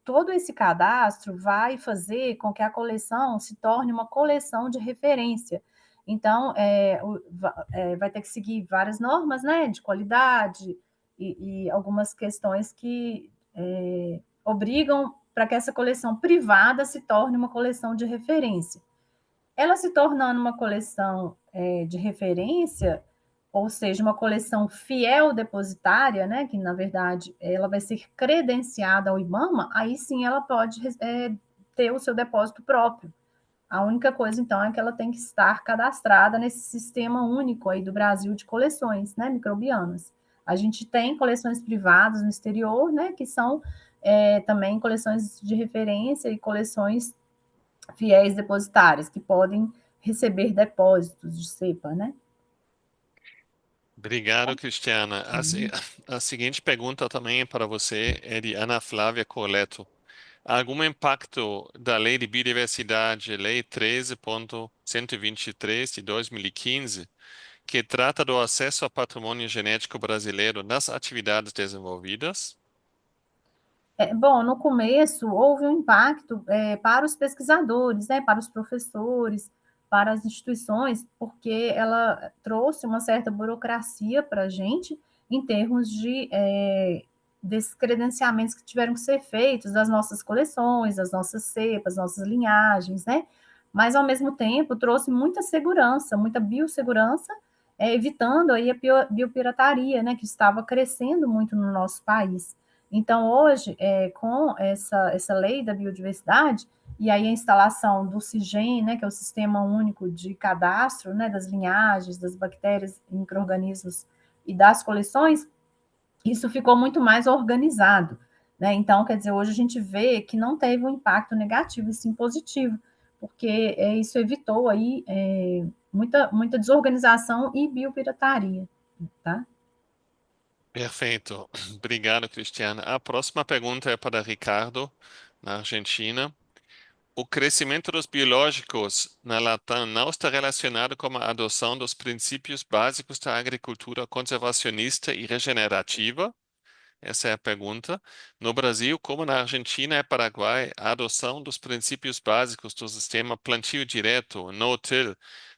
todo esse cadastro vai fazer com que a coleção se torne uma coleção de referência. Então, vai ter que seguir várias normas, né, de qualidade e algumas questões que obrigam para que essa coleção privada se torne uma coleção de referência. Ela se tornando uma coleção de referência, ou seja, uma coleção fiel depositária, né, que na verdade ela vai ser credenciada ao IBAMA, aí sim ela pode ter o seu depósito próprio. A única coisa, então, é que ela tem que estar cadastrada nesse sistema único aí do Brasil de coleções, né, microbianas. A gente tem coleções privadas no exterior, né, que são também coleções de referência e coleções fiéis depositárias, que podem receber depósitos de cepa, né? Obrigado, Cristiana. A seguinte pergunta também para você é de Ana Flávia Coleto. Algum impacto da Lei de Biodiversidade, Lei 13.123 de 2015, que trata do acesso ao patrimônio genético brasileiro nas atividades desenvolvidas? Bom, no começo houve um impacto para os pesquisadores, né, para os professores, para as instituições, porque ela trouxe uma certa burocracia para a gente em termos de desses credenciamentos que tiveram que ser feitos das nossas coleções, das nossas cepas, nossas linhagens, né? Mas ao mesmo tempo trouxe muita segurança, muita biossegurança, evitando aí a biopirataria, né, que estava crescendo muito no nosso país. Então, hoje, com essa lei da biodiversidade, e aí a instalação do SIGEM, né, que é o Sistema Único de Cadastro, né, das linhagens, das bactérias, micro-organismos e das coleções, isso ficou muito mais organizado, né? Então, quer dizer, hoje a gente vê que não teve um impacto negativo, e sim positivo, porque isso evitou aí muita desorganização e biopirataria, tá? Perfeito. Obrigado, Cristiana. A próxima pergunta é para Ricardo, na Argentina. O crescimento dos biológicos na Latam não está relacionado com a adoção dos princípios básicos da agricultura conservacionista e regenerativa? Essa é a pergunta. No Brasil, como na Argentina e Paraguai, a adoção dos princípios básicos do sistema plantio direto, no-till,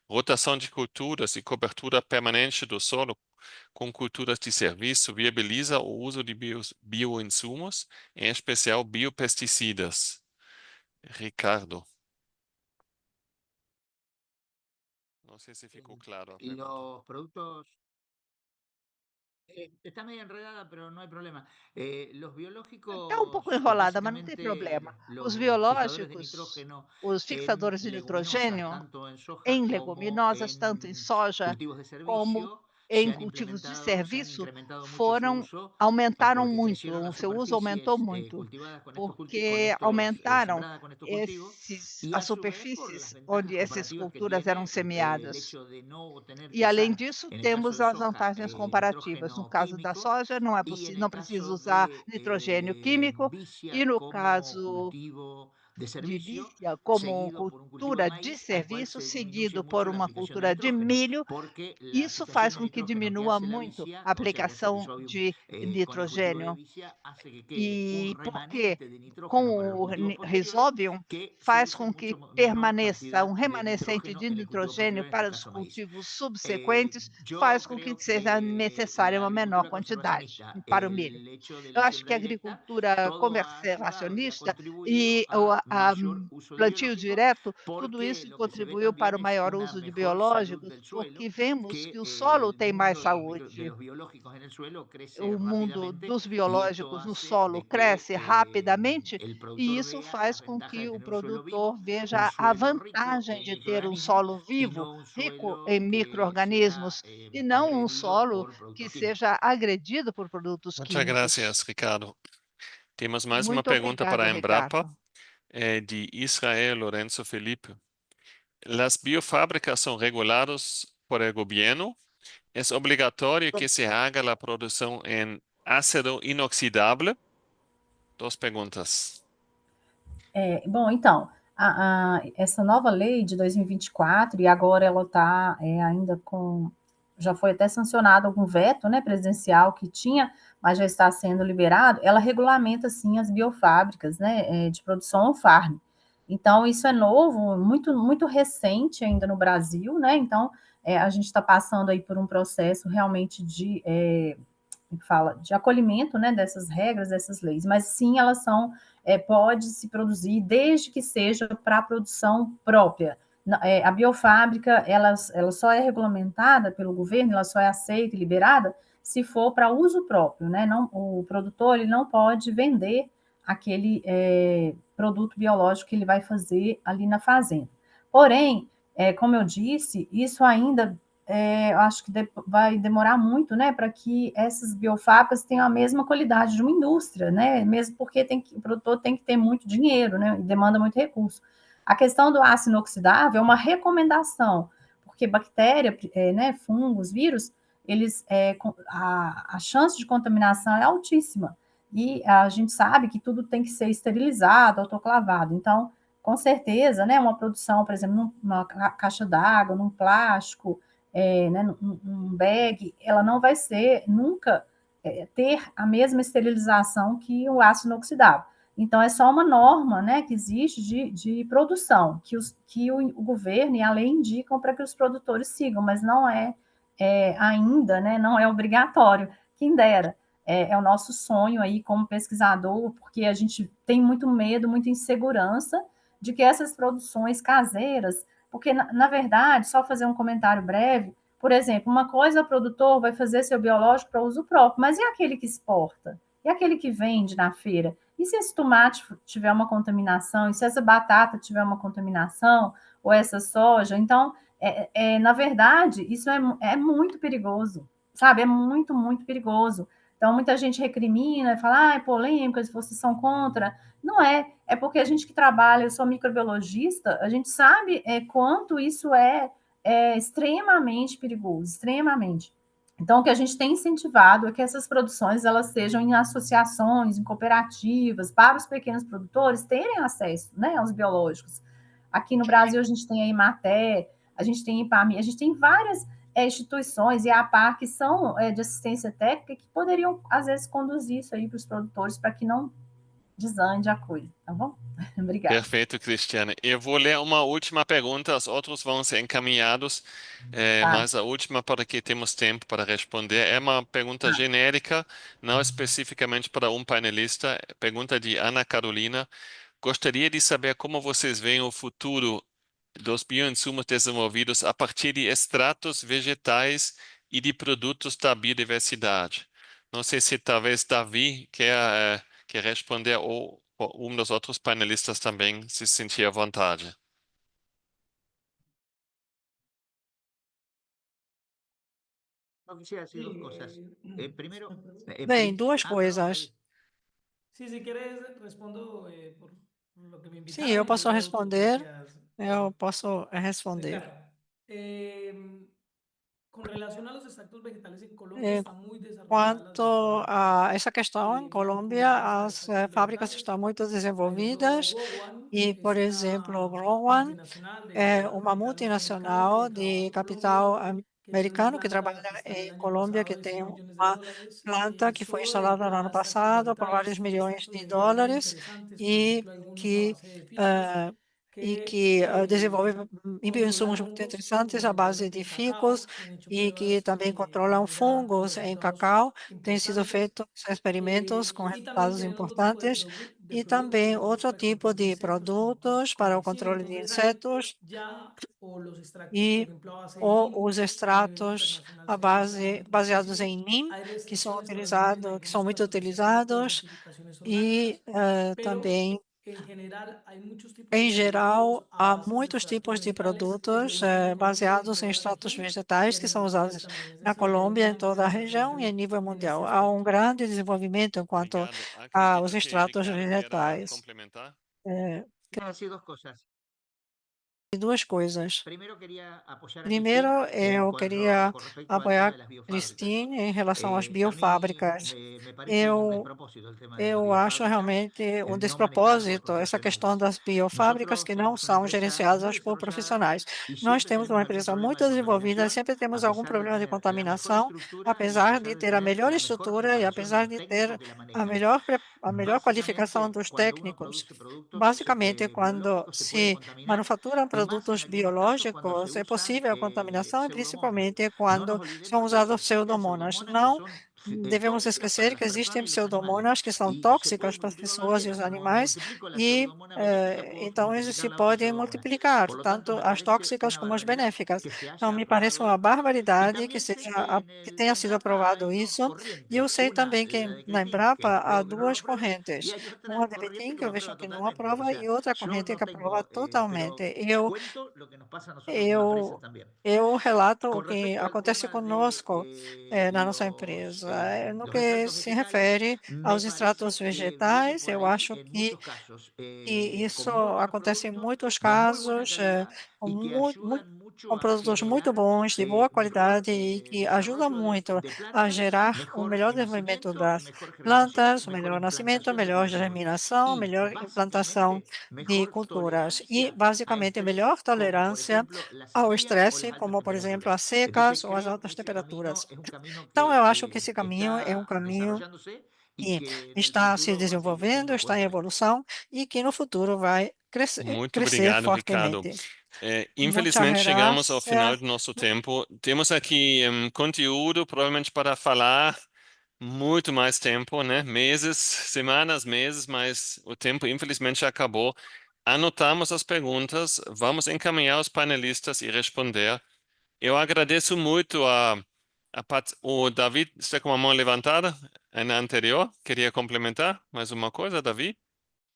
rotação de culturas e cobertura permanente do solo com culturas de serviço viabiliza o uso de bioinsumos, em especial biopesticidas. Ricardo. Não sei se ficou claro a pergunta. Los productos. Está medio enredada, pero no hay problema. Los Está um pouco biológicos, enrolada, mas não tem básicamente problema. Os los fijadores de biológicos, nitrógeno os en fixadores de leguminosas, nitrogênio, tanto en soja em como leguminosas, tanto em en soja cultivos de como servicio, em cultivos de se han serviço, incrementado mucho su uso aumentaram porque muito, crecieron o las seu uso aumentou superficies muito, cultivadas con porque aumentaram sembradas con estos cultivos y as a su vez por superfícies las ventajas onde essas comparativas que culturas eram tiene el semeadas. hecho de no tener E, que além usar, disso, en el caso temos de as soja, vantagens comparativas. No nitrógeno caso da químico soja, y en não el precisa caso usar de nitrogênio químico, e vicia no como caso cultivo de de servicio, vícia, como seguido por un cultivo de cultura de maíz, al cual serviço, se disminuye seguido por mucho la uma fijación de cultura de nitrógeno, milho. porque la Isso faz fijación de com que nitrógeno que diminua hace la muito vicia, a o sea, el aplicação episodium de con el cultivo de nitrogênio. vicia, hace que quede un E porque remanente de nitrógeno para los com o cultivos posteriores Rhizobium que se faz use com que menor permaneça cantidad um de remanescente nitrógeno de en el cultivo nitrogênio posterior, en este para os caso maíz. cultivos subsequentes, Yo faz com que creo seja que necessária la uma menor agricultura quantidade conservacionista, para o milho. el hecho de Eu la acho que siembra a directa, agricultura todo ha ayudado y ha conservacionista contribuido e a mayor uso de plantio biológicos, direto, tudo porque isso lo que se ve contribuiu para también o es maior una uso de mejor salud biológicos, del suelo, porque vemos que que o solo el tem mais mundo de saúde. los biológicos en el suelo crece O mundo rápidamente dos y esto biológicos no hace solo de que cresce rapidamente, el e productor isso vea las faz com ventajas que de o tener un suelo produtor vivo, un veja a suelo rico vantagem en de ter um microorganismos solo y vivo, no un rico suelo em que sea micro-organismos, e não um agredido solo por que productos químicos. seja agredido por produtos Muchas químicos. gracias, Ricardo. Temos mais uma Muito pergunta para obrigada, a Embrapa, Ricardo. de Israel Lorenzo Felipe. Las biofábricas são reguladas por el gobierno. ¿Es obligatorio que se haga la producción en ácido inoxidable? Dos perguntas. Bom, então, essa nova lei de 2024, e agora ela está ainda com. Já foi até sancionado algum veto, né, presidencial que tinha, mas já está sendo liberado. Ela regulamenta, sim, as biofábricas, né, de produção on-farm. Então, isso é novo, muito, muito recente ainda no Brasil, né? Então, a gente está passando aí por um processo realmente de acolhimento, né, dessas regras, dessas leis, mas sim, elas são, pode se produzir desde que seja para produção própria. A biofábrica, ela só é regulamentada pelo governo, ela só é aceita e liberada se for para uso próprio, né? Não, o produtor ele não pode vender aquele produto biológico que ele vai fazer ali na fazenda. Porém, como eu disse, isso ainda eu acho que vai demorar muito, né, para que essas biofábricas tenham a mesma qualidade de uma indústria, né, mesmo porque o produtor tem que ter muito dinheiro, né, e demanda muito recurso. A questão do aço inoxidável é uma recomendação, porque bactéria, né, fungos, vírus, a chance de contaminação é altíssima. E a gente sabe que tudo tem que ser esterilizado, autoclavado. Então, com certeza, né, uma produção, por exemplo, numa caixa d'água, num plástico, né, num bag, ela não vai ser nunca ter a mesma esterilização que o ácido inoxidável. Então, é só uma norma, né, que existe de produção, que o governo e a lei indicam para que os produtores sigam, mas não ainda, né, não é obrigatório, quem dera. É o nosso sonho aí como pesquisador, porque a gente tem muito medo, muita insegurança de que essas produções caseiras, porque, na verdade, só fazer um comentário breve, por exemplo, uma coisa o produtor vai fazer seu biológico para uso próprio, mas e aquele que exporta? E aquele que vende na feira? E se esse tomate tiver uma contaminação? E se essa batata tiver uma contaminação? Ou essa soja? Então, na verdade, isso é muito perigoso, sabe? É muito, muito perigoso. Então, muita gente recrimina, fala, é polêmica, vocês são contra. Não é porque a gente que trabalha, eu sou microbiologista, a gente sabe quanto isso é extremamente perigoso, extremamente. Então, o que a gente tem incentivado é que essas produções elas sejam em associações, em cooperativas, para os pequenos produtores terem acesso, né, aos biológicos. Aqui no Brasil, a gente tem a Imaté, a gente tem a IPAMI, a gente tem várias instituições e a APAR que são de assistência técnica que poderiam, às vezes, conduzir isso aí para os produtores para que não desande a coisa, tá bom? Obrigada. Perfeito, Cristiane. Eu vou ler uma última pergunta, os outros vão ser encaminhados, Tá. mas a última, para que temos tempo para responder, é uma pergunta genérica, não especificamente para um painelista. Pergunta de Ana Carolina. Gostaria de saber como vocês veem o futuro dos bioinsumos desenvolvidos a partir de extratos vegetais e de produtos da biodiversidade. Não sei se talvez Davi quer responder ou um dos outros panelistas também se sentir à vontade. Bem, duas coisas. Sí, si quieres, respondo por lo que me Sim, eu invitaron y posso luego responder. sugerencias. Eu posso Sí, responder. claro. Con relación a los extractos vegetales en Colombia, está muy desarrolladas las Quanto biofábricas. a essa questão, em Una Colômbia, empresa de as extractos fábricas vegetales, estão muito por ejemplo, desenvolvidas Gowan e, por es exemplo, o una Growan multinacional é de uma capital norteamericano que multinacional trabaja de en Colombia, capital que tiene una americano que planta trabalha que instaló el em año Colômbia, que pasado de tem 100 millones de uma dólares, planta que foi solo instalada no ano dedicada a extractos passado por vários vegetales y milhões extractos de vegetales muy dólares interesantes, por e ejemplo, algunos a que base de ficus, ah, que desenvolve bioinsumos controlan muito hongos, interessantes por à ejemplo, base de en ficus cacao, y han hecho e que pruebas também de controlam manera fungos de em resultados cacau. Têm sido importantes. feitos experimentos com Y también resultados tienen otro tipo importantes de e productos também de outro extractos tipo de de insectos como produtos para o comicina. controle de Entonces ahí insetos ya, o los extractos, por e ejemplo, a base de ou NIM, os a nivel extratos internacional à se han usado base, baseados muchísimo. em NIM, Hay que são restricciones, por ejemplo, en utilizados, que são algunos muito casos de ese tipo de utilizados certificaciones e orgánicas, também. pero en general hay muchos tipos de Em productos geral, a há bases de muitos extractos tipos de vegetales que se produtos usan en Colombia y en baseados em toda la extratos región y vegetais a que são nivel mundial usados también. Es na decir, que hay Colômbia, una em amplia toda a região e em desarrollo nível en este mundial. Há um aspecto. grande desenvolvimento quanto Obrigado. aos Acredito que extratos Ricardo queira vegetais. complementar. Eh, Quiero decir dos cosas. duas coisas. Primeiro, Primeiro, eu queria apoiar Cristine em relação às biofábricas. Eu Eu acho realmente um despropósito essa questão das biofábricas que não são gerenciadas por profissionais. Nós temos uma empresa muito desenvolvida, sempre temos algum problema de contaminação, apesar de ter a melhor estrutura e apesar de ter a melhor qualificação dos técnicos. Basicamente, quando se manufaturam produtos biológicos, é possível a contaminação, e principalmente quando são usados pseudomonas. Não devemos esquecer que existem pseudomonas que são tóxicas para as pessoas e os animais, e então eles se podem multiplicar, tanto as tóxicas como as benéficas. Então, me parece uma barbaridade que tenha sido aprovado isso, e eu sei também que na Embrapa há duas correntes, uma de Betim, que eu vejo que não aprova, e outra corrente que aprova totalmente. Eu, eu relato o que acontece conosco na nossa empresa. No que se refere aos extratos vegetais, eu acho que isso acontece em muitos casos, com produtos muito bons, de boa qualidade e que ajudam muito a gerar o melhor desenvolvimento das plantas, o melhor nascimento, a melhor germinação, melhor implantação de culturas e, basicamente, melhor tolerância ao estresse, como, por exemplo, as secas ou as altas temperaturas. Então, eu acho que esse caminho é um caminho que está se desenvolvendo, está em evolução e que no futuro vai Muito crescer obrigado, Ricardo. fortemente. Muchas Infelizmente, chegamos ao final gracias. do nosso tempo. Temos aqui conteúdo, provavelmente, para falar muito mais tempo, né? Meses, semanas, meses, mas o tempo, infelizmente, já acabou. Anotamos as perguntas, vamos encaminhar os panelistas e responder. Eu agradeço muito o David está com a mão levantada na anterior. Queria complementar mais uma coisa, David?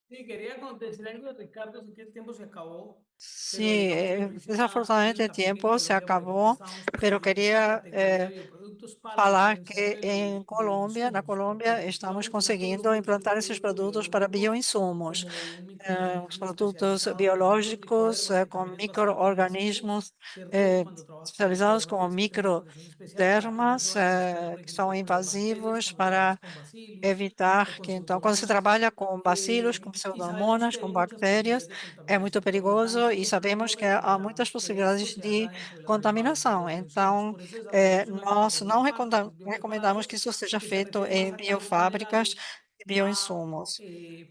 Sí, quería decir algo de Ricardo, sé que el tiempo se acabó, Sí, pero digamos que quisiera desafortunadamente darle el también que en tiempo se Colombia, pues ahorita acabó, estábamos pero construyendo esta quería categoría de bioproductos para la falar diferenciación que em Colômbia, na porque Colômbia, estamos digamos, ya todos los conseguindo productos implantar que esses yo veo produtos para biológicos bioinsumos, como un os microorganismo produtos especializado con otro tipo de biológicos herbas que com también es bastante invasivo, micro-organismos ¿cierto? Cuando trabajas con especializados como microdermas, que tienen una protección especial para que no se microdermas, vayan a mezclar, por que são ejemplo, con las bacterias invasivos cuando trabajas para con bacillus o evitar con que, então, quando se pseudomonas. trabalha com bacilos, com Y sabemos pseudomonas, que com hay muchas bactérias, posibilidades de é muito contaminación, por lo perigoso tanto, e no podemos sabemos que há muitas recomendar que esto possibilidades se de haga dentro de las mismas contaminação. bioproducciones. Então, Por eso desarrollamos una nós não categoría aparte, los recomendamos que biopreparados, isso seja que se feito refiere más em a cambios biofábricas minerales, de a bioinsumos.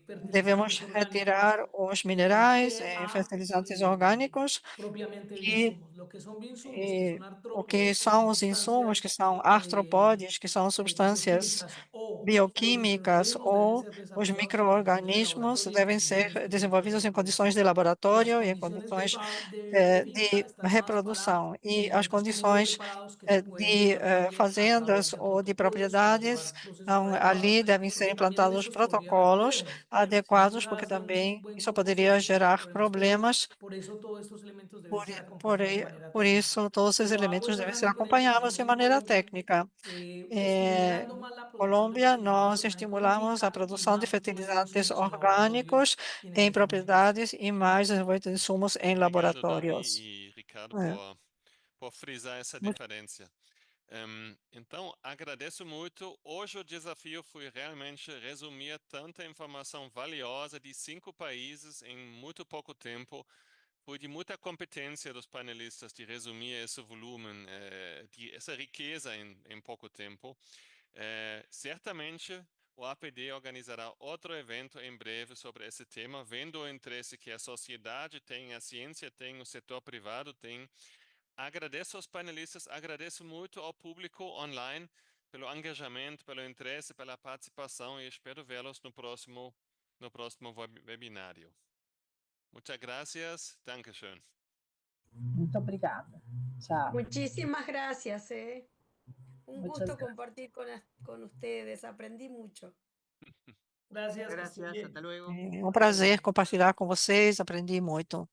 fertilizantes Devemos orgánicos, retirar os minerais, que a fertilizantes orgânicos propiamente e bioinsumos. Lo que son bioinsumos, que e son o que artrópodos, que são son os insumos, que sustancias são artropódes, que são substâncias bioquímicas o los bioquímicas, microorganismos deben ou ser os desarrollados en condiciones de micro-organismos laboratorio y en devem condiciones ser desenvolvidos específicas em de, condições de las laboratório e em condiciones condições de finca de están dadas para reprodução. E as elementos como condições biopreparados que se pueden llevar también a cabo fazendas hacia ou de protocolos para propriedades, llevar procesos então, adecuados, ali devem ser porque también implantados estos podrían haber protocolos problemas. Si no se adequados, porque hace un também buen isso poderia compostaje puede haber gerar problemas, pero problemas. por eso todos estos elementos deben Por, ser por, acompañados de manera por técnica. isso, todos esses Pero hago elementos esa devem ser referencia porque acompanhados en de maneira Colombia, técnica. estimulando más la producción de Colômbia, nós fertilizantes orgánicos en estimulamos a finca y produção de más bioinsumos fertilizantes en laboratorio orgânicos y en em ecosistemas. propriedades e mais desenvolvimento de insumos em Obrigado, Davi laboratórios. e Ricardo, É, por frisar essa muito diferença. Então, agradeço muito. Hoje o desafio foi realmente resumir tanta informação valiosa de 5 países em muito pouco tempo. Foi de muita competência dos panelistas de resumir esse volume, essa riqueza em pouco tempo. Certamente o APD organizará outro evento em breve sobre esse tema, vendo o interesse que a sociedade tem, a ciência tem, o setor privado tem. Agradeço aos panelistas, agradeço muito ao público online pelo engajamento, pelo interesse, pela participação e espero vê-los no próximo webinário. Muchas gracias. Dankeschön. Muito obrigada. Tchau. Muchísimas gracias. Un Muchas gusto gracias. compartir con ustedes. Aprendí mucho. Gracias, que estén Gracias, bien. hasta luego. É um prazer compartilhar com vocês, aprendi muito.